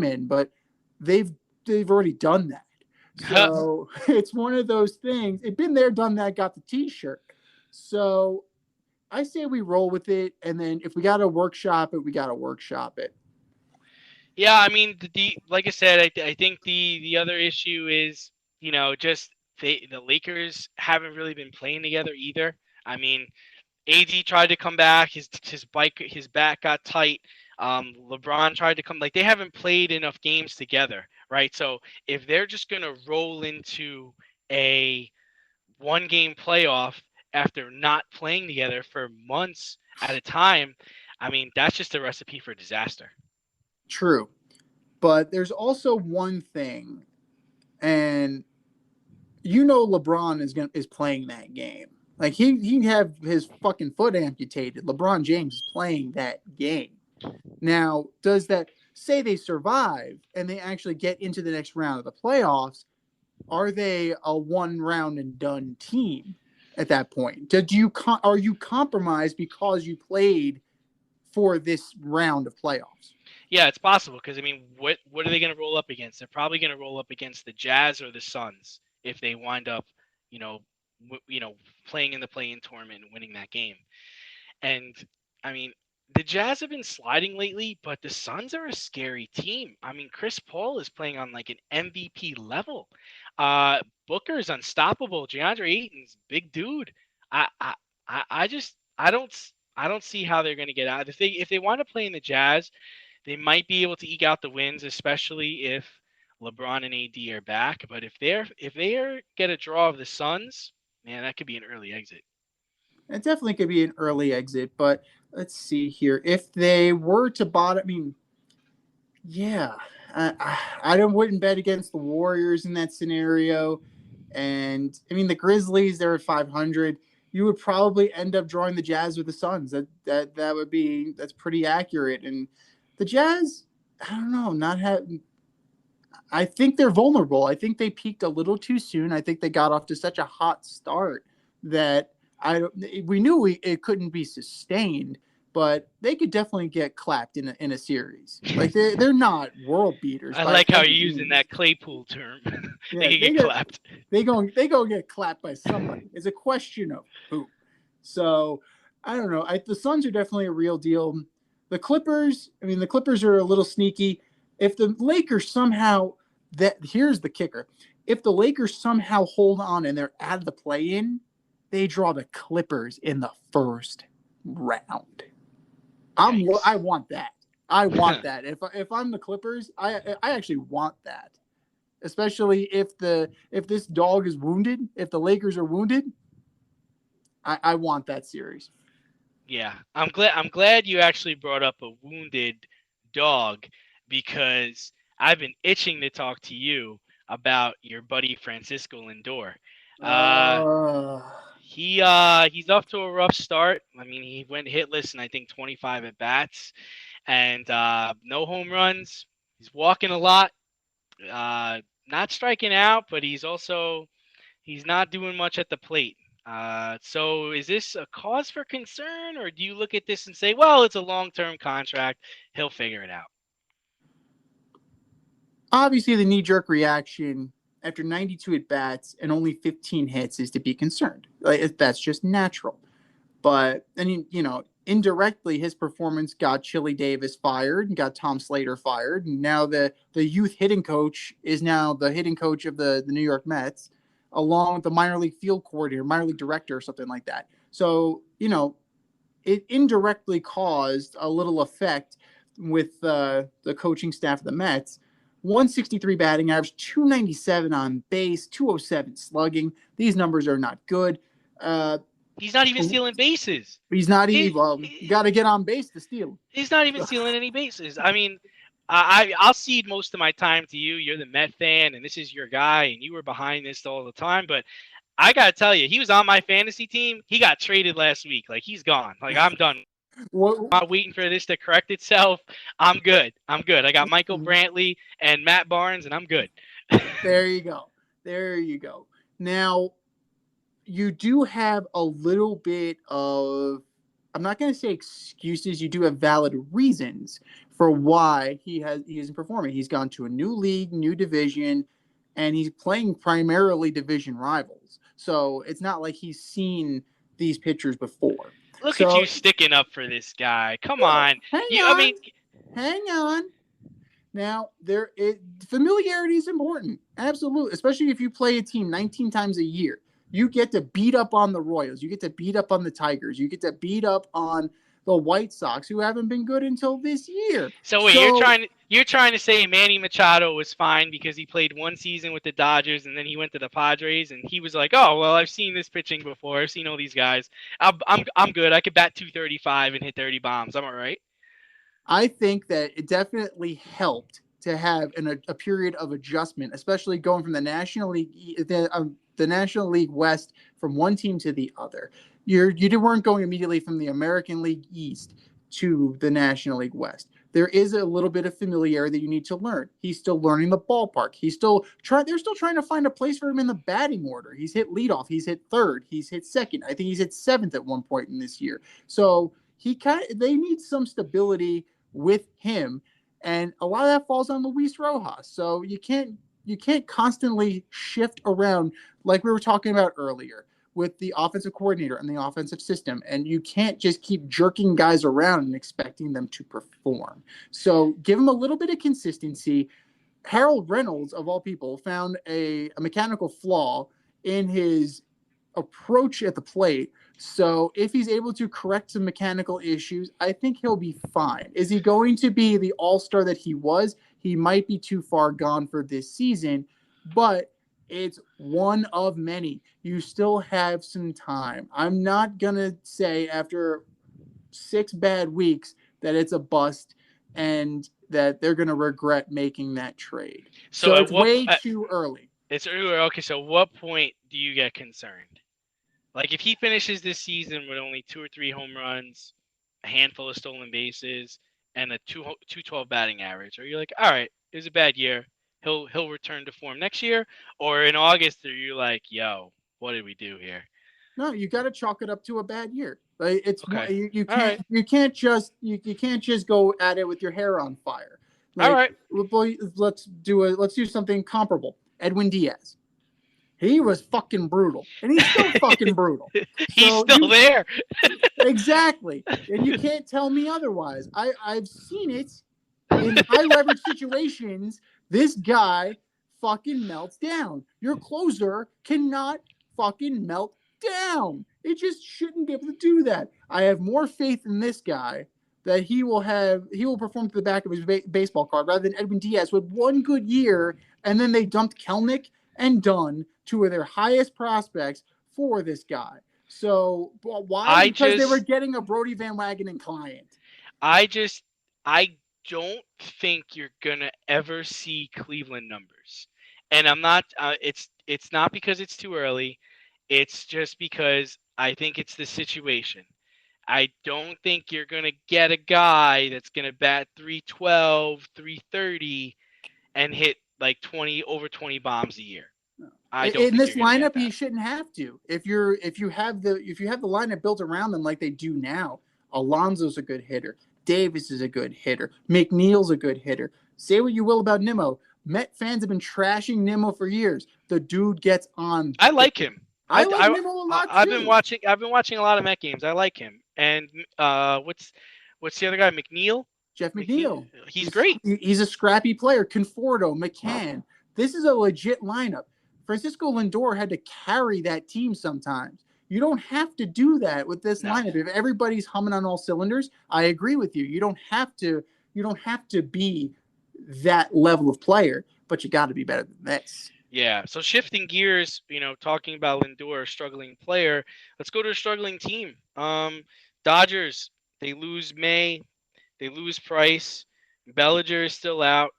S1: in, but they've already done that. So it's one of those things. It's been there, done that, got the t-shirt. So I say we roll with it, and then if we got to workshop it, we got to workshop it.
S7: Yeah, I mean, like I said, I think the other issue is, just the Lakers haven't really been playing together either. I mean, AD tried to come back, his back got tight. LeBron tried to come, like, they haven't played enough games together, right? So if they're just gonna roll into a 1-game playoff after not playing together for months at a time, I mean, that's just a recipe for disaster.
S1: True. But there's also one thing, and LeBron is playing that game. Like he have his fucking foot amputated. LeBron James is playing that game. Now, does that say they survive and they actually get into the next round of the playoffs? Are they a 1 round and done team at that point? Are you compromised because you played for this round of playoffs?
S7: Yeah, it's possible because, what are they going to roll up against? They're probably going to roll up against the Jazz or the Suns if they wind up, playing in the play-in tournament and winning that game. And, the Jazz have been sliding lately, but the Suns are a scary team. Chris Paul is playing on like an MVP level. Booker is unstoppable. DeAndre Ayton's big dude. I don't see how they're going to get out. If they want to play in the Jazz, they might be able to eke out the wins, especially if LeBron and AD are back. But if they get a draw of the Suns, man, that could be an early exit.
S1: It definitely could be an early exit, but let's see here. If they were to bottom, I wouldn't bet against the Warriors in that scenario. And I mean, the Grizzlies, they're at 500. You would probably end up drawing the Jazz with the Suns. That's pretty accurate. And the Jazz, I don't know, I think they're vulnerable. I think they peaked a little too soon. I think they got off to such a hot start that we knew it couldn't be sustained, but they could definitely get clapped in a series. Like they're not world beaters.
S7: I like how you're using that Claypool term. They can get clapped.
S1: They go get clapped by somebody. It's a question of who. So I don't know. The Suns are definitely a real deal. The Clippers are a little sneaky. If the Lakers somehow here's the kicker. If the Lakers somehow hold on and they're out of the play-in, they draw the Clippers in the first round. I want that. I want that. If I'm the Clippers, I actually want that. Especially if this dog is wounded, if the Lakers are wounded, I want that series.
S7: Yeah, I'm glad you actually brought up a wounded dog, because I've been itching to talk to you about your buddy Francisco Lindor. He's off to a rough start. I mean, he went hitless in I think 25 at bats, and no home runs. He's walking a lot, not striking out, but he's not doing much at the plate. So is this a cause for concern, or do you look at this and say, well, it's a long-term contract, he'll figure it out?
S1: Obviously, the knee-jerk reaction after 92 at-bats and only 15 hits is to be concerned. Like, that's just natural. But, indirectly, his performance got Chili Davis fired and got Tom Slater fired. And now the youth hitting coach is now the hitting coach of the New York Mets, along with the minor league field coordinator, minor league director, or something like that. So, it indirectly caused a little effect with the coaching staff of the Mets. 163 batting average, 297 on base, 207 slugging. These numbers are not good.
S7: He's not even stealing bases.
S1: He's not even. Well, you got to get on base to steal.
S7: He's not even stealing any bases. I mean, I'll cede most of my time to you. You're the Met fan, and this is your guy, and you were behind this all the time. But I got to tell you, he was on my fantasy team. He got traded last week. Like, he's gone. Like, I'm done. I'm not waiting for this to correct itself. I'm good. I got Michael Brantley and Matt Barnes, and I'm good.
S1: There you go. Now, you do have a little bit of, I'm not going to say excuses. You do have valid reasons for why he isn't performing. He's gone to a new league, new division, and he's playing primarily division rivals. So it's not like he's seen these pitchers before.
S7: Look at you sticking up for this guy. Come on.
S1: Hang on. Now, familiarity is important. Absolutely. Especially if you play a team 19 times a year. You get to beat up on the Royals. You get to beat up on the Tigers. You get to beat up on the White Sox, who haven't been good until this year.
S7: So wait, you're trying to say Manny Machado was fine because he played one season with the Dodgers and then he went to the Padres and he was like, oh well, I've seen this pitching before. I've seen all these guys. I'm good. I could bat 235 and hit 30 bombs. I'm all right.
S1: I think that it definitely helped to have a period of adjustment, especially going from the National League, the National League West, from one team to the other. You weren't going immediately from the American League East to the National League West. There is a little bit of familiarity that you need to learn. He's still learning the ballpark. They're still trying to find a place for him in the batting order. He's hit leadoff. He's hit third. He's hit second. I think he's hit seventh at one point in this year. So they need some stability with him. And a lot of that falls on Luis Rojas. So you can't constantly shift around like we were talking about earlier with the offensive coordinator and the offensive system. And you can't just keep jerking guys around and expecting them to perform. So give him a little bit of consistency. Harold Reynolds, of all people, found a mechanical flaw in his approach at the plate. So if he's able to correct some mechanical issues, I think he'll be fine. Is he going to be the all-star that he was? He might be too far gone for this season, but it's one of many. You still have some time. I'm not going to say after 6 bad weeks that it's a bust and that they're going to regret making that trade. So it's way too early.
S7: It's earlier. Okay, so what point do you get concerned? Like if he finishes this season with only 2 or 3 home runs, a handful of stolen bases, and a 212 batting average, are you like, all right, it was a bad year. He'll return to form next year, or in August, are you like, yo, what did we do here?
S1: No, you got to chalk it up to a bad year. Like, it's
S7: Okay.
S1: you
S7: All
S1: can't
S7: right.
S1: you can't just you can't just go at it with your hair on fire.
S7: All
S1: Like,
S7: right.
S1: let's do something comparable. Edwin Diaz, he was fucking brutal, and he's still fucking brutal.
S7: He's
S1: So
S7: still there.
S1: exactly, and you can't tell me otherwise. I've seen it in high leverage situations. This guy fucking melts down. Your closer cannot fucking melt down. It just shouldn't be able to do that. I have more faith in this guy that he will perform to the back of his baseball card rather than Edwin Diaz with one good year, and then they dumped Kelnick and Dunn, two of their highest prospects, for this guy. So why? Because they were getting a Brody Van Wagenen client.
S7: I don't think you're gonna ever see Cleveland numbers, and I'm not. It's not because it's too early. It's just because I think it's the situation. I don't think you're gonna get a guy that's gonna bat 312, 330, and hit like 20 bombs a year. I don't
S1: In
S7: think
S1: this
S7: you're gonna
S1: lineup,
S7: get that.
S1: you shouldn't have to. If you have the lineup built around them like they do now, Alonso's a good hitter. Davis is a good hitter. McNeil's a good hitter. Say what you will about Nimmo. Met fans have been trashing Nimmo for years. The dude gets on.
S7: I like him.
S1: I like Nimmo a lot too.
S7: I've been watching a lot of Met games. I like him. And what's the other guy? McNeil?
S1: Jeff McNeil.
S7: He's great.
S1: He's a scrappy player. Conforto, McCann. This is a legit lineup. Francisco Lindor had to carry that team sometimes. You don't have to do that with this lineup. If everybody's humming on all cylinders, I agree with you. You don't have to be that level of player, but you got to be better than this.
S7: Yeah. So shifting gears, talking about Lindor, a struggling player, let's go to a struggling team. Dodgers, they lose May, they lose Price, Bellinger is still out.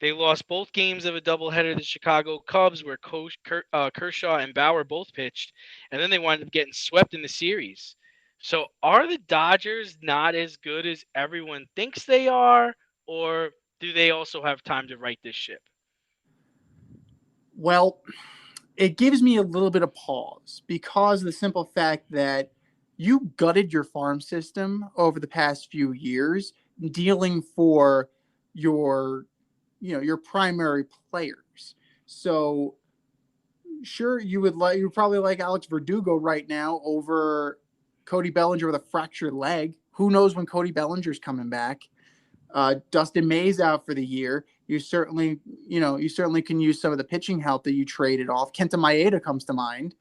S7: They lost both games of a doubleheader to the Chicago Cubs, where Kershaw and Bauer both pitched, and then they wound up getting swept in the series. So are the Dodgers not as good as everyone thinks they are, or do they also have time to right this ship?
S1: Well, it gives me a little bit of pause because of the simple fact that you gutted your farm system over the past few years, dealing for your primary players. So sure, you probably like Alex Verdugo right now over Cody Bellinger with a fractured leg. Who knows when Cody Bellinger's coming back? Dustin May's out for the year. You certainly can use some of the pitching help that you traded off. Kenta Maeda comes to mind.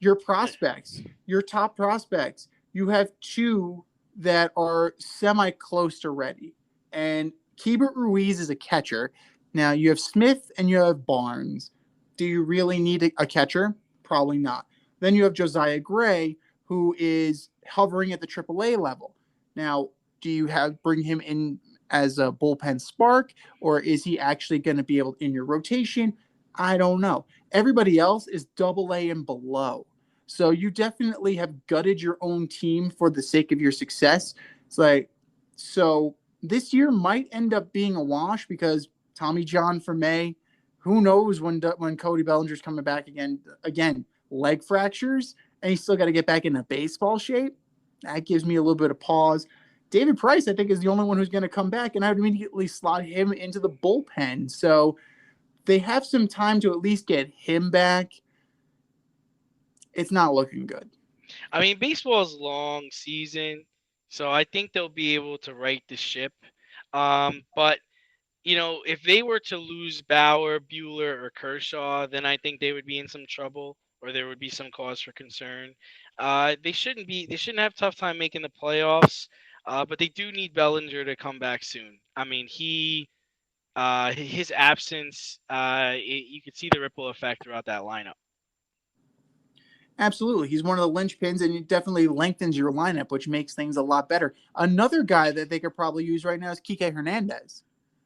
S1: Your prospects, your top prospects, you have two that are semi close to ready. And Keibert Ruiz is a catcher. Now you have Smith and you have Barnes. Do you really need a catcher? Probably not. Then you have Josiah Gray, who is hovering at the AAA level. Now, do you bring him in as a bullpen spark, or is he actually going to be able in your rotation? I don't know. Everybody else is AA and below. So you definitely have gutted your own team for the sake of your success. So this year might end up being a wash because Tommy John for May. Who knows when Cody Bellinger's coming back again? Again, leg fractures, and he's still got to get back into baseball shape. That gives me a little bit of pause. David Price, I think, is the only one who's going to come back, and I would immediately slot him into the bullpen. So they have some time to at least get him back. It's not looking good.
S7: I mean, baseball is a long season, so I think they'll be able to right the ship. But, if they were to lose Bauer, Buehler, or Kershaw, then I think they would be in some trouble, or there would be some cause for concern. They shouldn't have a tough time making the playoffs, but they do need Bellinger to come back soon. I mean, his absence, you could see the ripple effect throughout that lineup.
S1: Absolutely. He's one of the linchpins, and it definitely lengthens your lineup, which makes things a lot better. Another guy that they could probably use right now is Kike Hernandez.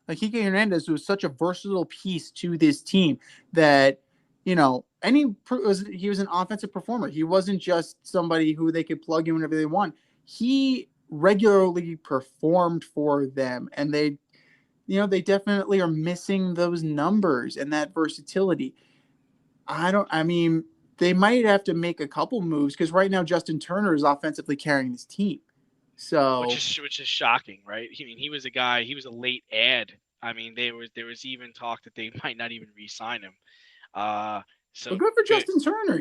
S1: Like Kike Hernandez was such a versatile piece to this team that, he was an offensive performer. He wasn't just somebody who they could plug in whenever they want. He regularly performed for them, and they definitely are missing those numbers and that versatility. They might have to make a couple moves because right now Justin Turner is offensively carrying this team. So
S7: which is shocking, right? I mean, he was a late ad. I mean, there was even talk that they might not even re-sign him. So
S1: good for Justin Turner.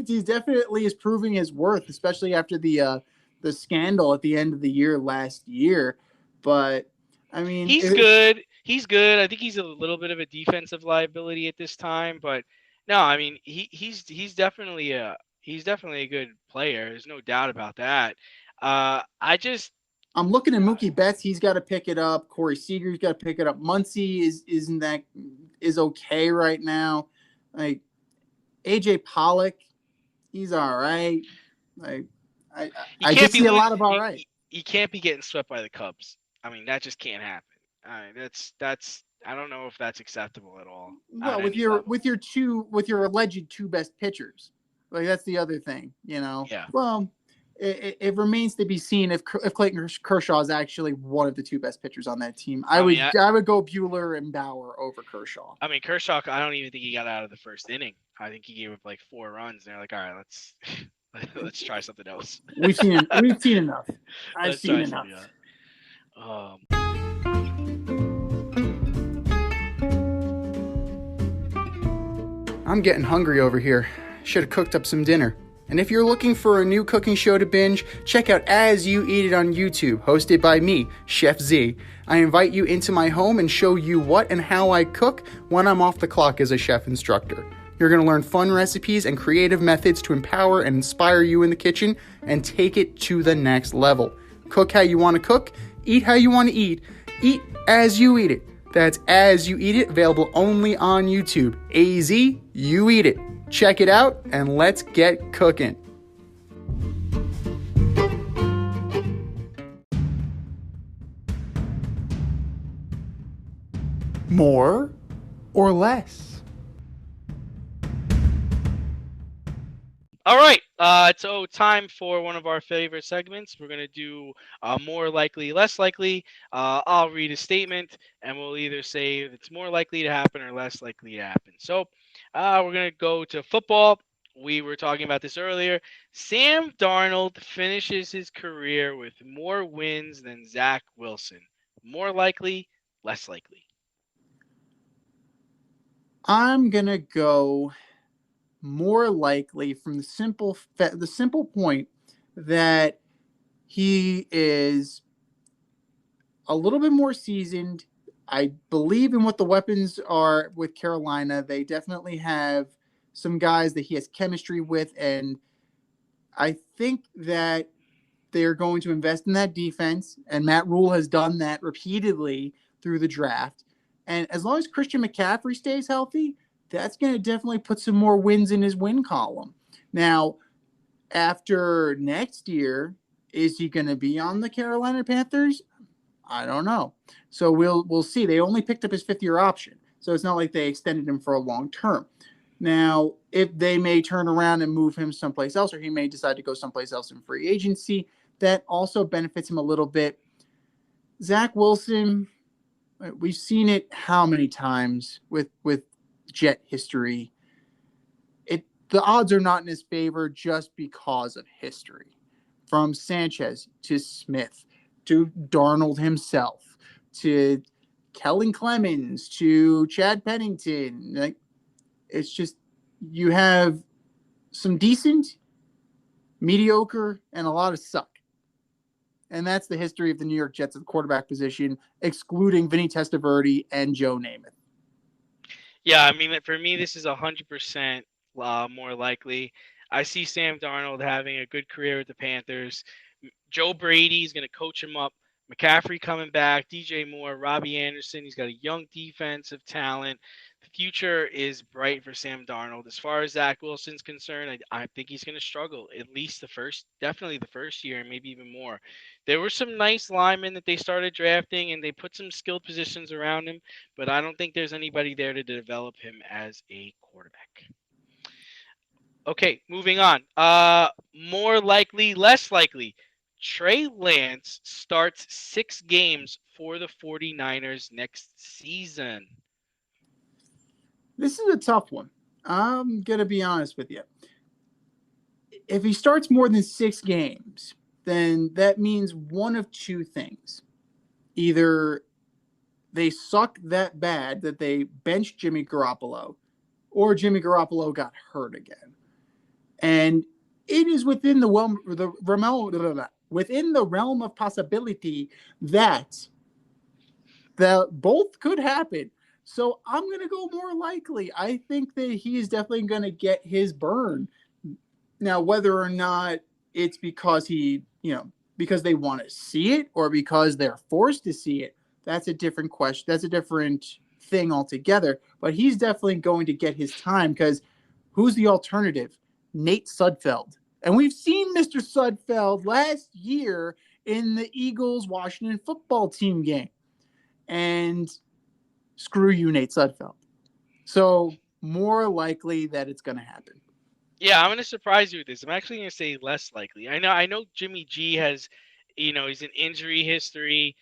S1: He definitely is proving his worth, especially after the scandal at the end of the year last year. But I mean,
S7: he's good. He's good. I think he's a little bit of a defensive liability at this time, but no, I mean he's definitely a good player. There's no doubt about that. I'm
S1: looking at Mookie Betts. He's got to pick it up. Corey Seager's got to pick it up. Muncy is okay right now. Like AJ Pollock, he's all right. Like I just see a lot of all right.
S7: You can't be getting swept by the Cubs. I mean, that just can't happen. That's I don't know if that's acceptable at all.
S1: Well, with your alleged two best pitchers, like that's the other thing,
S7: Yeah.
S1: Well, it remains to be seen if Clayton Kershaw is actually one of the two best pitchers on that team. I would go Buehler and Bauer over Kershaw.
S7: I mean, Kershaw, I don't even think he got out of the first inning. I think he gave up like 4 runs. And they're like, all right, let's try something else.
S1: We've seen enough. I've seen enough. I'm getting hungry over here. Should have cooked up some dinner. And if you're looking for a new cooking show to binge, check out As You Eat It on YouTube, hosted by me, Chef Z. I invite you into my home and show you what and how I cook when I'm off the clock as a chef instructor. You're going to learn fun recipes and creative methods to empower and inspire you in the kitchen and take it to the next level. Cook how you want to cook, eat how you want to eat as you eat it. That's As You Eat It, available only on YouTube. AZ, you eat it. Check it out and let's get cooking. More or less?
S7: All right. So time for one of our favorite segments. We're going to do more likely, less likely. I'll read a statement and we'll either say if it's more likely to happen or less likely to happen. So we're going to go to football. We were talking about this earlier. Sam Darnold finishes his career with more wins than Zach Wilson. More likely, less likely.
S1: I'm going to go more likely from the simple point that he is a little bit more seasoned. I believe in what the weapons are with Carolina. They definitely have some guys that he has chemistry with, and I think that they're going to invest in that defense, and Matt Rule has done that repeatedly through the draft. And as long as Christian McCaffrey stays healthy, that's going to definitely put some more wins in his win column. Now, after next year, is he going to be on the Carolina Panthers? I don't know. So we'll see. They only picked up his 5th-year option, so it's not like they extended him for a long term. Now, if they may turn around and move him someplace else, or he may decide to go someplace else in free agency, that also benefits him a little bit. Zach Wilson, we've seen it how many times with Jet history. The odds are not in his favor just because of history. From Sanchez to Smith to Darnold himself to Kellen Clemens to Chad Pennington. Like, it's just, you have some decent, mediocre, and a lot of suck. And that's the history of the New York Jets at the quarterback position, excluding Vinny Testaverde and Joe Namath.
S7: Yeah, I mean, for me, this is 100% more likely. I see Sam Darnold having a good career with the Panthers. Joe Brady is going to coach him up McCaffrey coming back, DJ Moore, Robbie Anderson. He's got a young defensive talent. The future is bright for Sam Darnold. As far as Zach Wilson's concerned, I think he's going to struggle at least definitely the first year, and maybe even more. There were some nice linemen that they started drafting, and they put some skilled positions around him, but I don't think there's anybody there to develop him as a quarterback. Okay, moving on. More likely, less likely. Trey Lance starts 6 games for the 49ers next season.
S1: This is a tough one. I'm going to be honest with you. If he starts more than 6 games, then that means one of two things. Either they suck that bad that they benched Jimmy Garoppolo, or Jimmy Garoppolo got hurt again. And it is within the realm of possibility that both could happen. So I'm going to go more likely. I think that he is definitely going to get his burn. Now, whether or not it's because because they want to see it or because they're forced to see it, that's a different question. That's a different thing altogether. But he's definitely going to get his time because who's the alternative? Nate Sudfeld. And we've seen Mr. Sudfeld last year in the Eagles-Washington football team game. And screw you, Nate Sudfeld. So more likely that it's going to happen.
S7: Yeah, I'm going to surprise you with this. I'm actually going to say less likely. I know Jimmy G has, he's an injury history.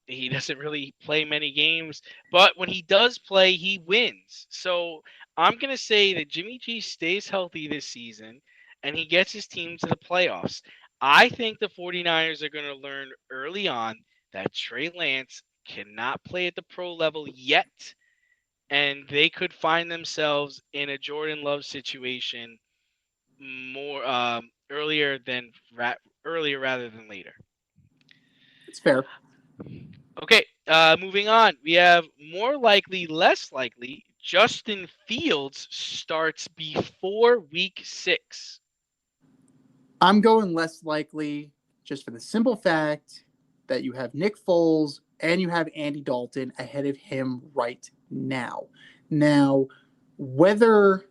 S7: He doesn't really play many games, but when he does play, he wins. So I'm going to say that Jimmy G stays healthy this season and he gets his team to the playoffs. I think the 49ers are going to learn early on that Trey Lance cannot play at the pro level yet, and they could find themselves in a Jordan Love situation more earlier rather than later.
S1: It's fair.
S7: Okay, moving on. We have more likely, less likely. Justin Fields starts before week 6.
S1: I'm going less likely just for the simple fact that you have Nick Foles and you have Andy Dalton ahead of him right now. Now, whether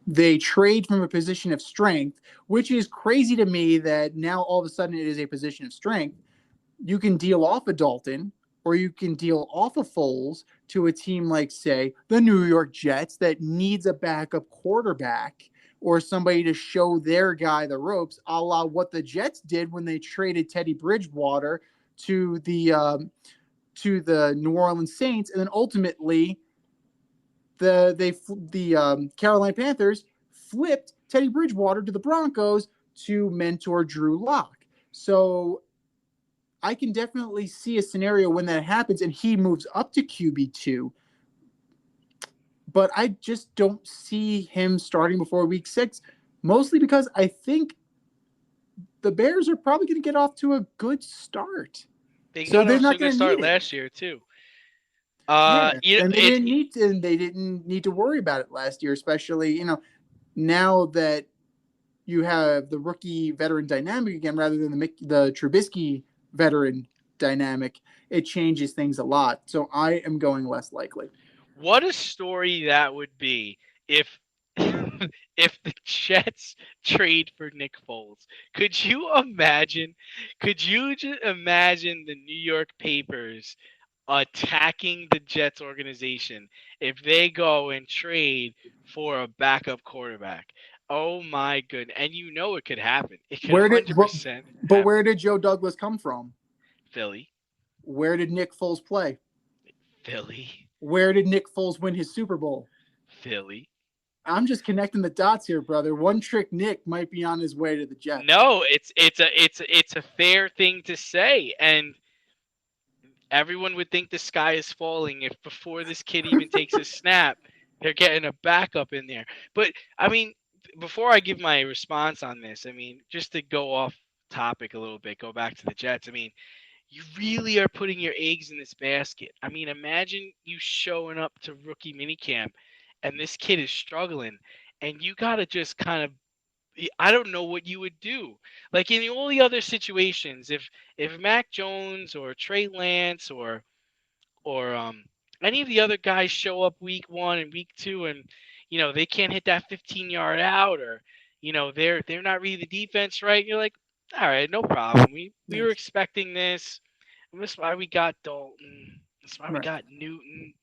S1: they trade from a position of strength, which is crazy to me that now all of a sudden it is a position of strength, you can deal off a Dalton or you can deal off a Foles to a team like, say, the New York Jets that needs a backup quarterback or somebody to show their guy the ropes, a la what the Jets did when they traded Teddy Bridgewater to the New Orleans Saints, and then ultimately the Carolina Panthers flipped Teddy Bridgewater to the Broncos to mentor Drew Lock. So I can definitely see a scenario when that happens and he moves up to QB2. But I just don't see him starting before week 6, mostly because I think the Bears are probably going to get off to a good start.
S7: They're not going to start last year too.
S1: And they didn't need to worry about it last year, especially now that you have the rookie veteran dynamic again rather than the Trubisky veteran dynamic. It changes things a lot. So I am going less likely.
S7: What a story that would be if if the Jets trade for Nick Foles. Could you imagine the New York papers attacking the Jets organization if they go and trade for a backup quarterback? Oh my goodness. And it could happen. It could 100% happen.
S1: But where did Joe Douglas come from?
S7: Philly.
S1: Where did Nick Foles play?
S7: Philly.
S1: Where did Nick Foles win his Super Bowl?
S7: Philly.
S1: I'm just connecting the dots here, brother. One trick Nick might be on his way to the Jets.
S7: No, it's a fair thing to say, and everyone would think the sky is falling if before this kid even takes a snap, they're getting a backup in there. But I mean, before I give my response on this, I mean, just to go off topic a little bit, go back to the Jets. I mean, you really are putting your eggs in this basket. I mean, imagine you showing up to rookie minicamp and this kid is struggling and you got to just kind of I don't know what you would do. Like in all the other situations, if Mac Jones or Trey Lance or any of the other guys show up week 1 and week 2 and they can't hit that 15-yard out, or they're not reading the defense right, you're like, all right, no problem. We were expecting this. And that's why we got Dalton. That's why we got Newton.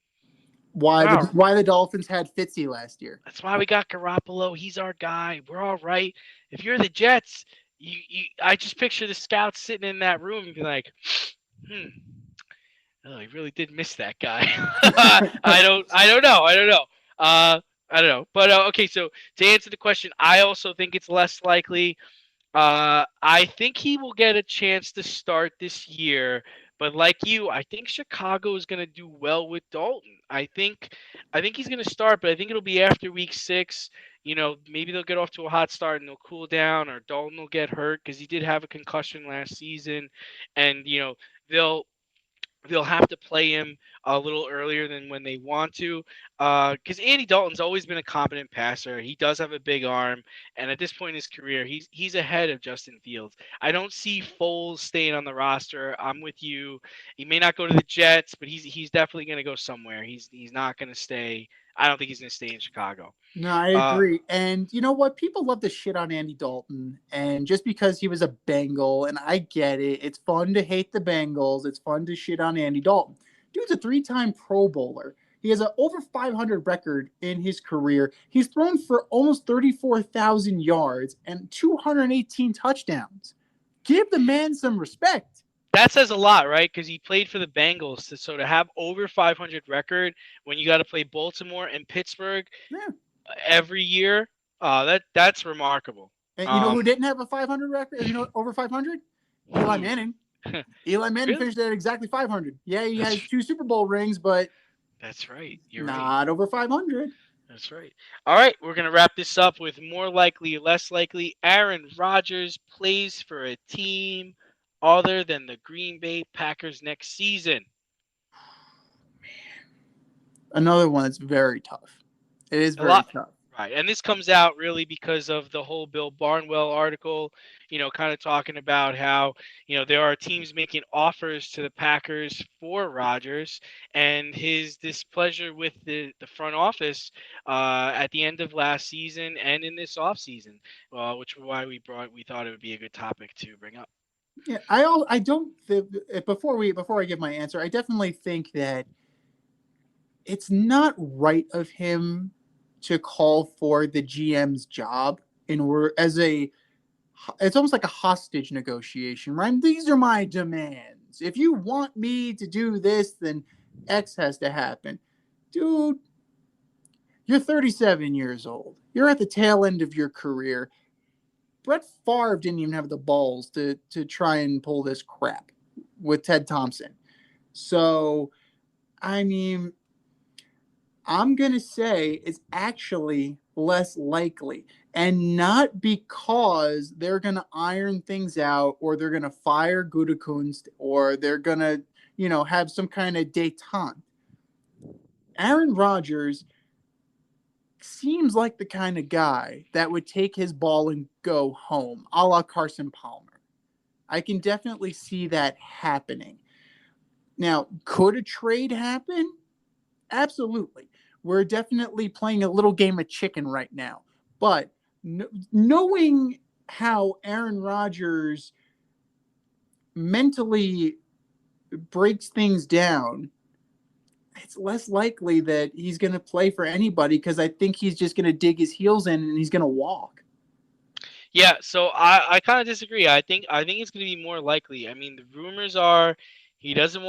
S1: Why
S7: Wow.
S1: the Dolphins had Fitzy last year.
S7: That's why we got Garoppolo. He's our guy. We're all right. If you're the Jets, I just picture the scouts sitting in that room and be like, oh, he really did miss that guy. I don't know. I don't know. But okay, so to answer the question, I also think it's less likely. I think he will get a chance to start this year, but like you, I think Chicago is going to do well with Dalton. I think he's going to start, but I think it'll be after week 6. Maybe they'll get off to a hot start and they'll cool down, or Dalton will get hurt because he did have a concussion last season, and they'll have to play him a little earlier than when they want to, because Andy Dalton's always been a competent passer. He does have a big arm, and at this point in his career, he's ahead of Justin Fields. I don't see Foles staying on the roster. I'm with you. He may not go to the Jets, but he's definitely going to go somewhere. He's not going to stay. I don't think he's going to stay in Chicago.
S1: No, I agree. And you know what? People love to shit on Andy Dalton. And just because he was a Bengal, and I get it, it's fun to hate the Bengals. It's fun to shit on Andy Dalton. Dude's a 3-time Pro Bowler. He has an over 500 record in his career. He's thrown for almost 34,000 yards and 218 touchdowns. Give the man some respect.
S7: That says a lot, right? Because he played for the Bengals. So to have over 500 record when you got to play Baltimore and Pittsburgh every year, that's remarkable.
S1: And you know who didn't have a 500 record? Over 500? Eli Manning. Eli Manning finished at exactly 500. Yeah, he has 2 Super Bowl rings, but
S7: that's right. You're
S1: not over 500.
S7: That's right. All right, we're going to wrap this up with more likely, less likely. Aaron Rodgers plays for a team other than the Green Bay Packers next season.
S1: Another one that's very tough. It is very tough.
S7: Right, and this comes out really because of the whole Bill Barnwell article, kind of talking about how, there are teams making offers to the Packers for Rodgers, and his displeasure with the front office at the end of last season and in this offseason, which is why we thought it would be a good topic to bring up.
S1: Yeah, I don't before I give my answer, I definitely think that it's not right of him to call for the GM's job it's almost like a hostage negotiation, right? These are my demands. If you want me to do this, then X has to happen. Dude, you're 37 years old. You're at the tail end of your career. Brett Favre didn't even have the balls to try and pull this crap with Ted Thompson. So, I mean, I'm going to say it's actually less likely, and not because they're going to iron things out or they're going to fire Gutekunst or they're going to, have some kind of détente. Aaron Rodgers seems like the kind of guy that would take his ball and go home, a la Carson Palmer. I can definitely see that happening. Now, could a trade happen? Absolutely. We're definitely playing a little game of chicken right now. But knowing how Aaron Rodgers mentally breaks things down, it's less likely that he's going to play for anybody, because I think he's just going to dig his heels in and he's going to walk.
S7: Yeah, so I kind of disagree. I think it's going to be more likely. I mean, the rumors are he doesn't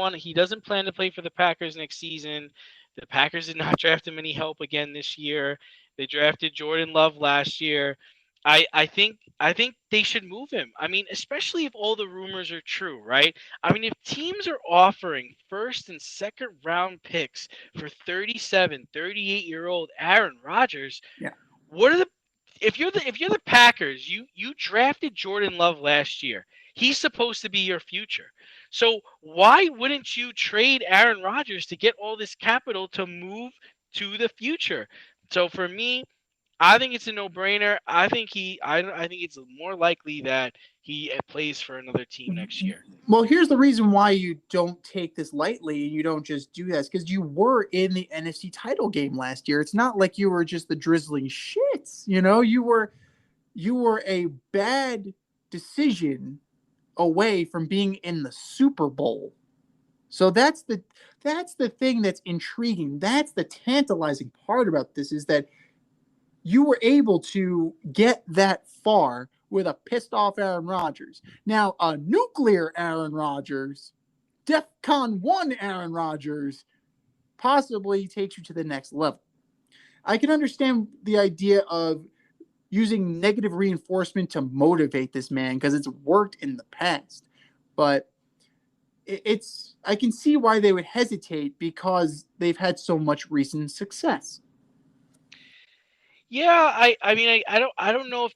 S7: plan to play for the Packers next season. The Packers did not draft him any help again this year. They drafted Jordan Love last year. I think they should move him. I mean, especially if all the rumors are true, right? I mean, if teams are offering first and second round picks for 37, 38-year-old Aaron Rodgers, if you're the Packers, you drafted Jordan Love last year. He's supposed to be your future. So why wouldn't you trade Aaron Rodgers to get all this capital to move to the future? So for me, I think it's a no-brainer. I think it's more likely that he plays for another team next year.
S1: Well, here's the reason why you don't take this lightly and you don't just do this, because you were in the NFC title game last year. It's not like you were just the drizzling shits. You were a bad decision away from being in the Super Bowl. So that's the thing that's intriguing. That's the tantalizing part about this, is that you were able to get that far with a pissed off Aaron Rodgers. Now, a nuclear Aaron Rodgers, DEFCON 1 Aaron Rodgers, possibly takes you to the next level. I can understand the idea of using negative reinforcement to motivate this man because it's worked in the past. But I can see why they would hesitate, because they've had so much recent success.
S7: Yeah, I don't know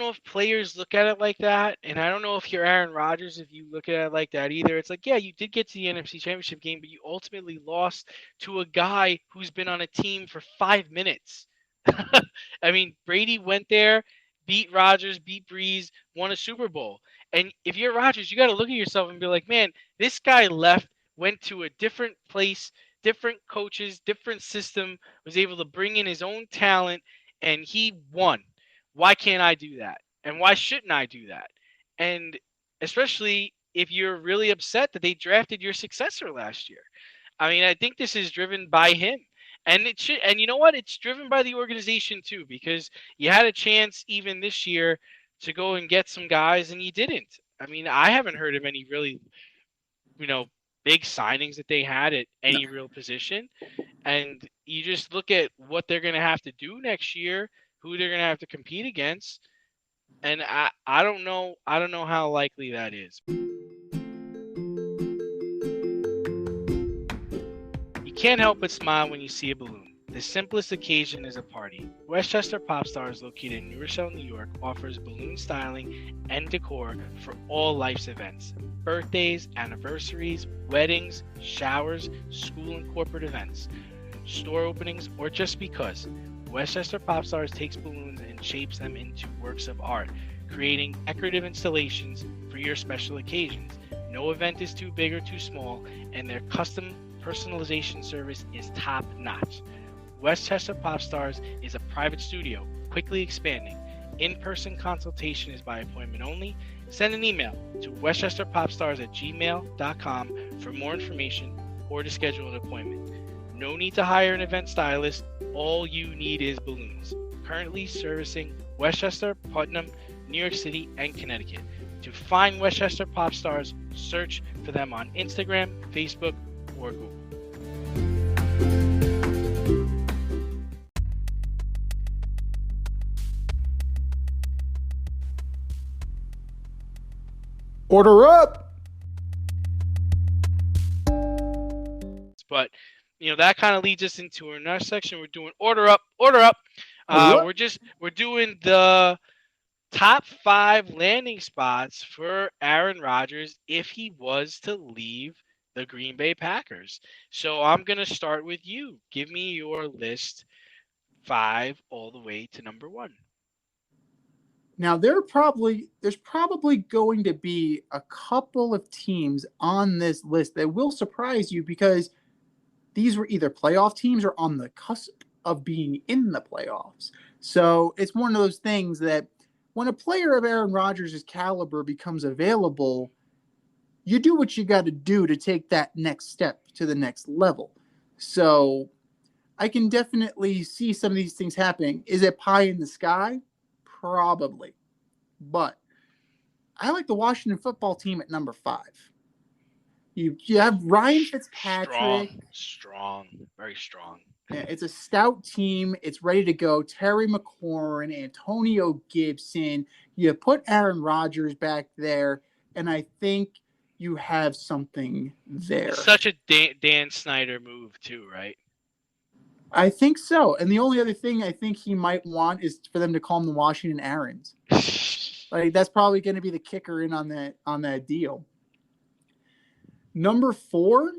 S7: if players look at it like that, and I don't know if you're Aaron Rodgers if you look at it like that either. It's like, yeah, you did get to the NFC Championship game, but you ultimately lost to a guy who's been on a team for 5 minutes. I mean, Brady went there, beat Rodgers, beat Breeze, won a Super Bowl. And if you're Rodgers, you got to look at yourself and be like, man, this guy left, went to a different place, different coaches, different system, was able to bring in his own talent, and he won. Why can't I do that? And why shouldn't I do that? And especially if you're really upset that they drafted your successor last year. I mean, I think this is driven by him. And it should, and you know what? It's driven by the organization too, because you had a chance even this year to go and get some guys, and you didn't. I mean, I haven't heard of any really, big signings that they had at any real position. And you just look at what they're going to have to do next year, who they're going to have to compete against. And I don't know how likely that is. You can't help but smile when you see a balloon. The simplest occasion is a party. Westchester Pop Stars, located in New Rochelle, New York, offers balloon styling and decor for all life's events. Birthdays, anniversaries, weddings, showers, school and corporate events, store openings, or just because. Westchester Pop Stars takes balloons and shapes them into works of art, creating decorative installations for your special occasions. No event is too big or too small, and their custom personalization service is top-notch. Westchester Pop Stars is a private studio, quickly expanding. In-person consultation is by appointment only. Send an email to westchesterpopstars@gmail.com for more information or to schedule an appointment. No need to hire an event stylist. All you need is balloons. Currently servicing Westchester, Putnam, New York City, and Connecticut. To find Westchester Pop Stars, search for them on Instagram, Facebook, or Google.
S1: Order up!
S7: But that kind of leads us into our next section. We're doing order up. We're doing the top 5 landing spots for Aaron Rodgers if he was to leave the Green Bay Packers. So I'm gonna start with you. Give me your list, 5 all the way to number 1.
S1: Now, there's probably going to be a couple of teams on this list that will surprise you, because these were either playoff teams or on the cusp of being in the playoffs. So it's one of those things that when a player of Aaron Rodgers' caliber becomes available, you do what you got to do to take that next step to the next level. So I can definitely see some of these things happening. Is it pie in the sky? Probably. But I like the Washington football team at number 5. You have Ryan Fitzpatrick.
S7: Strong, very strong.
S1: It's a stout team. It's ready to go. Terry McLaurin, Antonio Gibson. You put Aaron Rodgers back there, and I think you have something there.
S7: It's such a Dan Snyder move too, right?
S1: I think so. And the only other thing I think he might want is for them to call him the Washington Aarons. Like, that's probably going to be the kicker in on that deal. Number 4,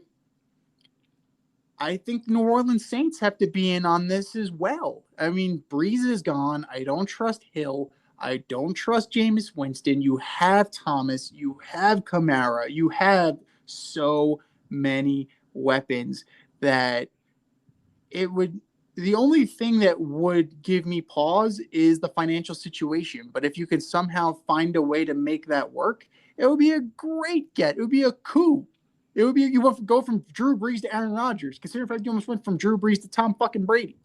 S1: I think New Orleans Saints have to be in on this as well. I mean, Breeze is gone. I don't trust Hill. I don't trust Jameis Winston. You have Thomas. You have Kamara. You have so many weapons that it would. The only thing that would give me pause is the financial situation. But if you could somehow find a way to make that work, it would be a great get. It would be a coup. It would be you go from Drew Brees to Aaron Rodgers. Consider if you almost went from Drew Brees to Tom fucking Brady.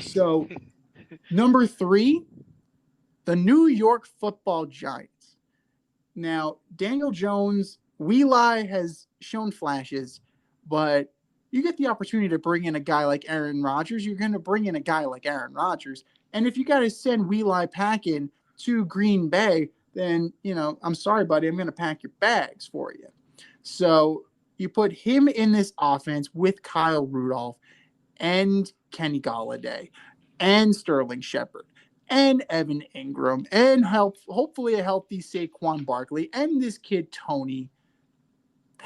S1: So, number 3, the New York Football Giants. Now, Daniel Jones, Wheelie has shown flashes, but you get the opportunity to bring in a guy like Aaron Rodgers. You're going to bring in a guy like Aaron Rodgers, and if you got to send Wheelie packing to Green Bay, then I'm sorry, buddy, I'm going to pack your bags for you. So you put him in this offense with Kyle Rudolph and Kenny Golladay and Sterling Shepard and Evan Ingram and hopefully a healthy Saquon Barkley and this kid Tony.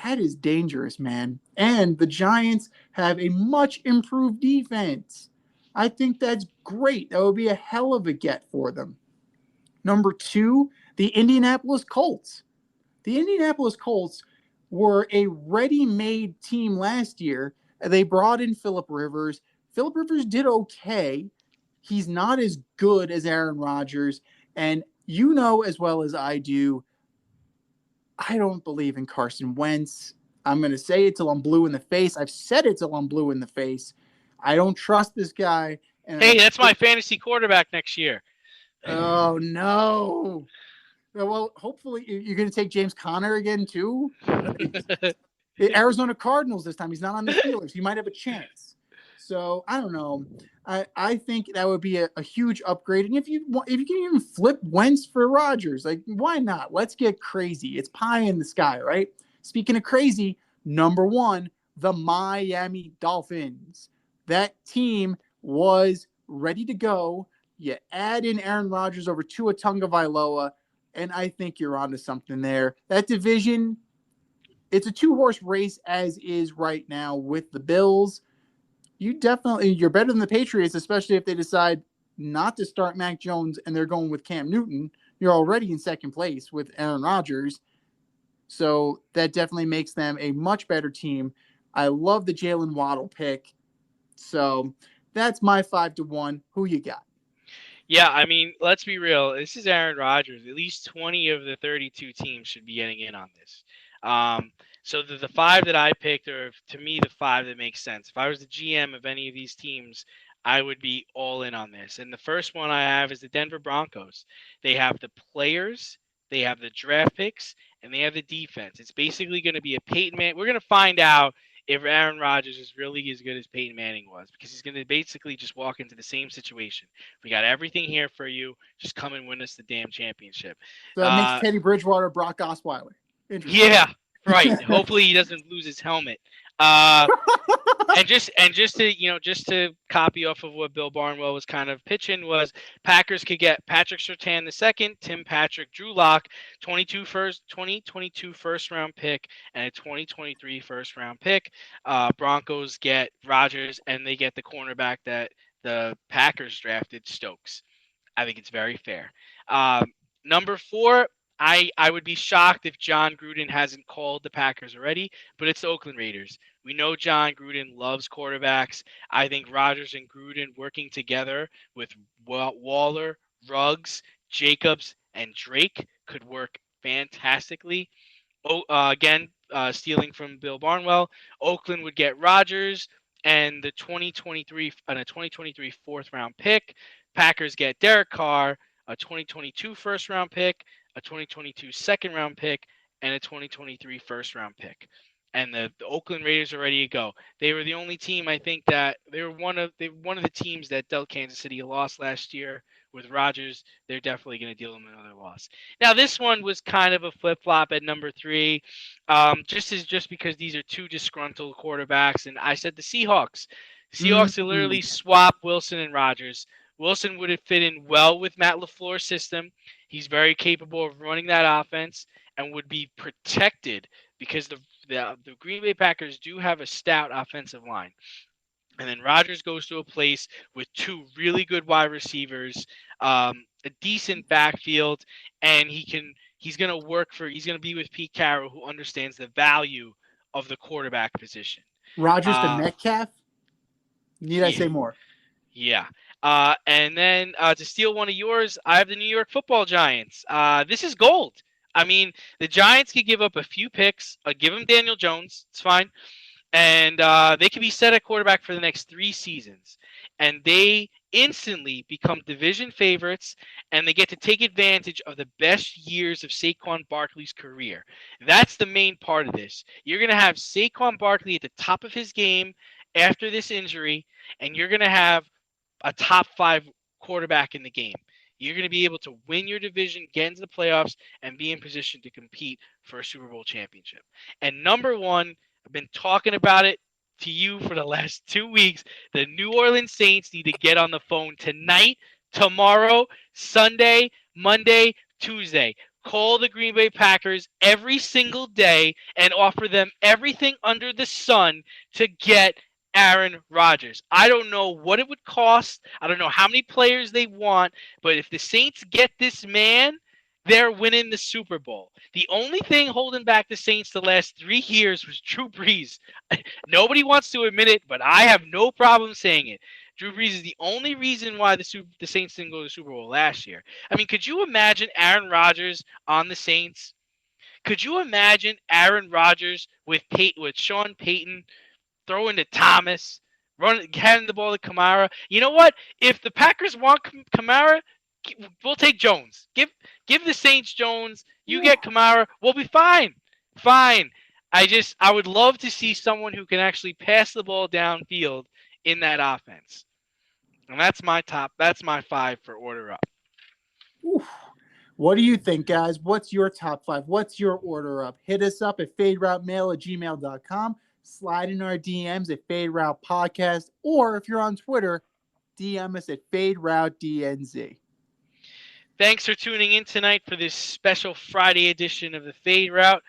S1: That is dangerous, man. And the Giants have a much improved defense. I think that's great. That would be a hell of a get for them. Number 2, the Indianapolis Colts. The Indianapolis Colts were a ready-made team last year. They brought in Phillip Rivers. Phillip Rivers did okay. He's not as good as Aaron Rodgers. And you know as well as I do, I don't believe in Carson Wentz. I'm going to say it till I'm blue in the face. I've said it till I'm blue in the face. I don't trust this guy. And
S7: hey, that's my fantasy quarterback next year.
S1: Oh, no. Well, hopefully you're going to take James Conner again, too. Arizona Cardinals this time. He's not on the Steelers. He might have a chance. So, I don't know. I think that would be a huge upgrade. And if you can even flip Wentz for Rodgers, like, why not? Let's get crazy. It's pie in the sky, right? Speaking of crazy, number 1, the Miami Dolphins. That team was ready to go. You add in Aaron Rodgers over Tua Tagovailoa, and I think you're onto something there. That division, it's a 2-horse race as is right now with the Bills. You're better than the Patriots, especially if they decide not to start Mac Jones and they're going with Cam Newton. You're already in second place with Aaron Rodgers. So that definitely makes them a much better team. I love the Jalen Waddle pick. So that's my 5-1. Who you got?
S7: Yeah, I mean, let's be real. This is Aaron Rodgers. At least 20 of the 32 teams should be getting in on this. So the 5 that I picked are, to me, the 5 that makes sense. If I was the GM of any of these teams, I would be all in on this. And the first one I have is the Denver Broncos. They have the players, they have the draft picks, and they have the defense. It's basically going to be a Peyton Manning. We're going to find out if Aaron Rodgers is really as good as Peyton Manning was, because he's going to basically just walk into the same situation. We got everything here for you. Just come and win us the damn championship.
S1: So that makes Teddy Bridgewater Brock Osweiler.
S7: Yeah, right. Hopefully he doesn't lose his helmet. And just to copy off of what Bill Barnwell was kind of pitching was Packers could get Patrick Surtain II, Tim Patrick, Drew Lock, 2022 first round pick, and a 2023 first round pick. Broncos get Rodgers, and they get the cornerback that the Packers drafted, Stokes. I think it's very fair. Number 4, I would be shocked if John Gruden hasn't called the Packers already, but it's the Oakland Raiders. We know John Gruden loves quarterbacks. I think Rodgers and Gruden working together with Waller, Ruggs, Jacobs, and Drake could work fantastically. Stealing from Bill Barnwell, Oakland would get Rodgers and the 2023 fourth round pick. Packers get Derek Carr, a 2022 first round pick, a 2022 second round pick, and a 2023 first round pick. And the Oakland Raiders are ready to go. They were the only team, I think, that they were one of the teams that dealt Kansas City a loss last year with Rodgers. They're definitely going to deal them another loss. Now, this one was kind of a flip-flop at number 3, just because these are 2 disgruntled quarterbacks. And I said the Seahawks. The Seahawks will literally swap Wilson and Rodgers. Wilson would have fit in well with Matt LaFleur's system. He's very capable of running that offense and would be protected because the the Green Bay Packers do have a stout offensive line. And then Rodgers goes to a place with two really good wide receivers, a decent backfield, and he's going to be with Pete Carroll, who understands the value of the quarterback position.
S1: Rodgers to Metcalf? Need I say more?
S7: Yeah. And then to steal one of yours, I have the New York Football Giants. This is gold. I mean, the Giants could give up a few picks. Give them Daniel Jones. It's fine. And they can be set at quarterback for the next 3 seasons. And they instantly become division favorites, and they get to take advantage of the best years of Saquon Barkley's career. That's the main part of this. You're going to have Saquon Barkley at the top of his game after this injury, and you're going to have a top 5 quarterback in the game. You're going to be able to win your division, get into the playoffs, and be in position to compete for a Super Bowl championship. And number one, I've been talking about it to you for the last 2 weeks. The New Orleans Saints need to get on the phone tonight, tomorrow, Sunday, Monday, Tuesday. Call the Green Bay Packers every single day and offer them everything under the sun to get Aaron Rodgers. I don't know what it would cost. I don't know how many players they want. But if the Saints get this man, they're winning the Super Bowl. The only thing holding back the Saints the last 3 years was Drew Brees. Nobody wants to admit it, but I have no problem saying it. Drew Brees is the only reason why the Saints didn't go to the Super Bowl last year. I mean, could you imagine Aaron Rodgers on the Saints? Could you imagine Aaron Rodgers with Sean Payton throwing to Thomas, handing the ball to Kamara? You know what? If the Packers want Kamara, we'll take Jones. Give the Saints Jones. You get Kamara. We'll be fine. Fine. I would love to see someone who can actually pass the ball downfield in that offense. And that's my 5 for order up.
S1: Oof. What do you think, guys? What's your top 5? What's your order up? Hit us up at faderoutemail@gmail.com. Slide in our DMs at Fade Route Podcast. Or if you're on Twitter, DM us at FadeRouteDNZ.
S7: Thanks for tuning in tonight for this special Friday edition of the Fade Route.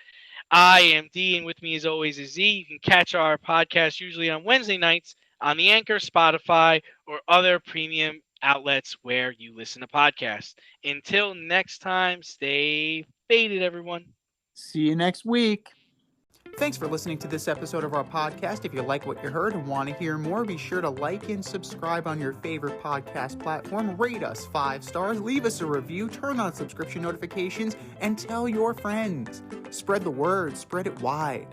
S7: I am D, and with me as always is Z. You can catch our podcast usually on Wednesday nights on the Anchor, Spotify, or other premium outlets where you listen to podcasts. Until next time, stay faded, everyone.
S1: See you next week. Thanks for listening to this episode of our podcast. If you like what you heard and want to hear more, be sure to like and subscribe on your favorite podcast platform. Rate us 5 stars, leave us a review, turn on subscription notifications, and tell your friends. Spread the word, spread it wide.